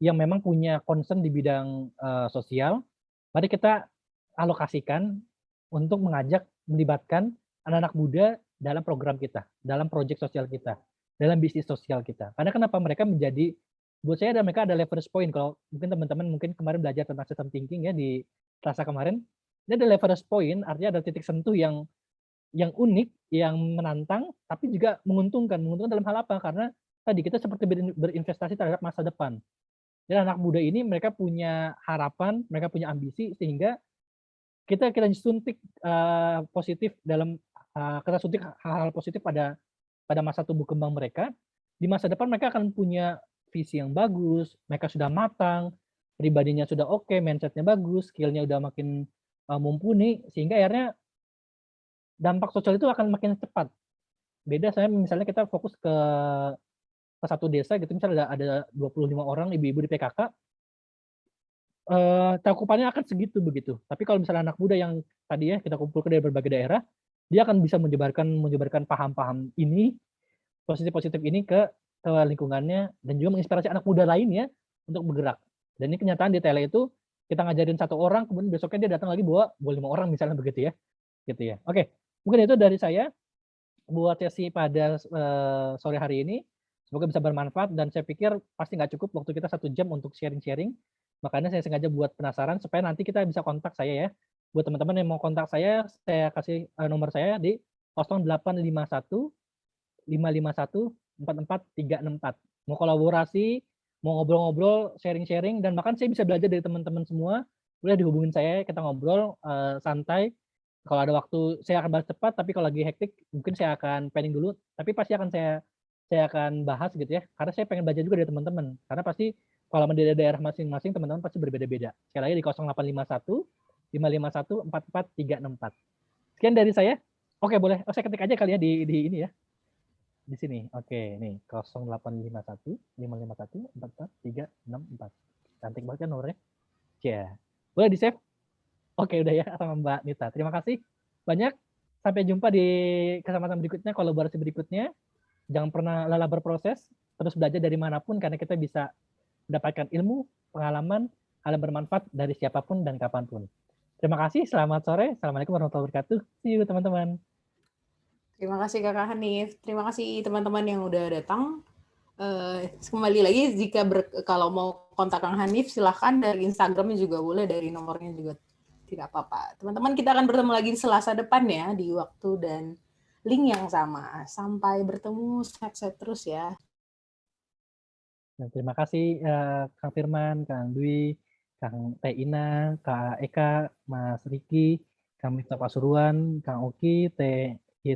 Speaker 1: yang memang punya concern di bidang sosial, mari kita alokasikan untuk melibatkan anak-anak muda dalam program kita, dalam proyek sosial kita, dalam bisnis sosial kita. Karena kenapa mereka menjadi, buat saya mereka ada leverage point. Kalau mungkin teman-teman mungkin kemarin belajar tentang system thinking ya di Selasa kemarin, ini ada leverage point, artinya ada titik sentuh yang unik, yang menantang, tapi juga menguntungkan. Menguntungkan dalam hal apa? Karena tadi kita seperti berinvestasi terhadap masa depan. Dan anak muda ini mereka punya harapan, mereka punya ambisi, sehingga kita suntik positif dalam kita suntik hal-hal positif pada masa tumbuh kembang mereka. Di masa depan mereka akan punya visi yang bagus, mereka sudah matang, pribadinya sudah oke, mindsetnya bagus, skillnya udah makin mumpuni, sehingga akhirnya dampak sosial itu akan makin cepat. Beda saya misalnya kita fokus ke satu desa gitu, misalnya ada 25 orang ibu-ibu di PKK, cakupannya akan segitu begitu. Tapi kalau misalnya anak muda yang tadi ya kita kumpulkan dari berbagai daerah, dia akan bisa menyebarkan paham-paham ini, positif-positif ini ke lingkungannya, dan juga menginspirasi anak muda lainnya untuk bergerak. Dan ini kenyataan di tele itu kita ngajarin satu orang, kemudian besoknya dia datang lagi bawa 5 orang misalnya begitu ya, gitu ya. Oke, mungkin itu dari saya buat sesi pada sore hari ini. Semoga bisa bermanfaat, dan saya pikir pasti nggak cukup waktu kita 1 jam untuk sharing-sharing. Makanya saya sengaja buat penasaran supaya nanti kita bisa kontak saya ya. Buat teman-teman yang mau kontak saya kasih nomor saya di 0851 551 44364. Mau kolaborasi, mau ngobrol-ngobrol, sharing-sharing, dan bahkan saya bisa belajar dari teman-teman semua. Boleh dihubungin saya, kita ngobrol santai. Kalau ada waktu saya akan bahas cepat, tapi kalau lagi hektik mungkin saya akan pending dulu. Tapi pasti akan saya akan bahas gitu ya. Karena saya pengen belajar juga dari teman-teman. Karena pasti kalau di daerah masing-masing teman-teman pasti berbeda-beda. Sekali lagi di 0851 551 44364. Sekian dari saya. Oke, boleh. Saya ketik aja kali ya di ini ya. Di sini. Oke, nih 0851 551 44364. Cantik banget kan nomornya. Ya. Boleh di-save? Oke, udah ya sama Mbak Nita. Terima kasih banyak. Sampai jumpa di kesempatan berikutnya, kolaborasi berikutnya. Jangan pernah lelah berproses, terus belajar dari manapun, karena kita bisa mendapatkan ilmu, pengalaman, hal yang bermanfaat dari siapapun dan kapanpun. Terima kasih, selamat sore. Assalamualaikum warahmatullahi wabarakatuh. See you teman-teman.
Speaker 4: Terima kasih Kakak Hanif. Terima kasih teman-teman yang udah datang. Kembali lagi, kalau mau kontak Kang Hanif, silahkan dari Instagramnya juga boleh, dari nomornya juga tidak apa-apa. Teman-teman, kita akan bertemu lagi di Selasa depan ya, di waktu dan link yang sama. Sampai bertemu, sehat-sehat terus ya.
Speaker 1: Nah, terima kasih Kang Firman, Kang Dwi, Kang Teh Ina, Kak Eka, Mas Riki, Kang Miftah Pasuruan, Kang Oki, Teh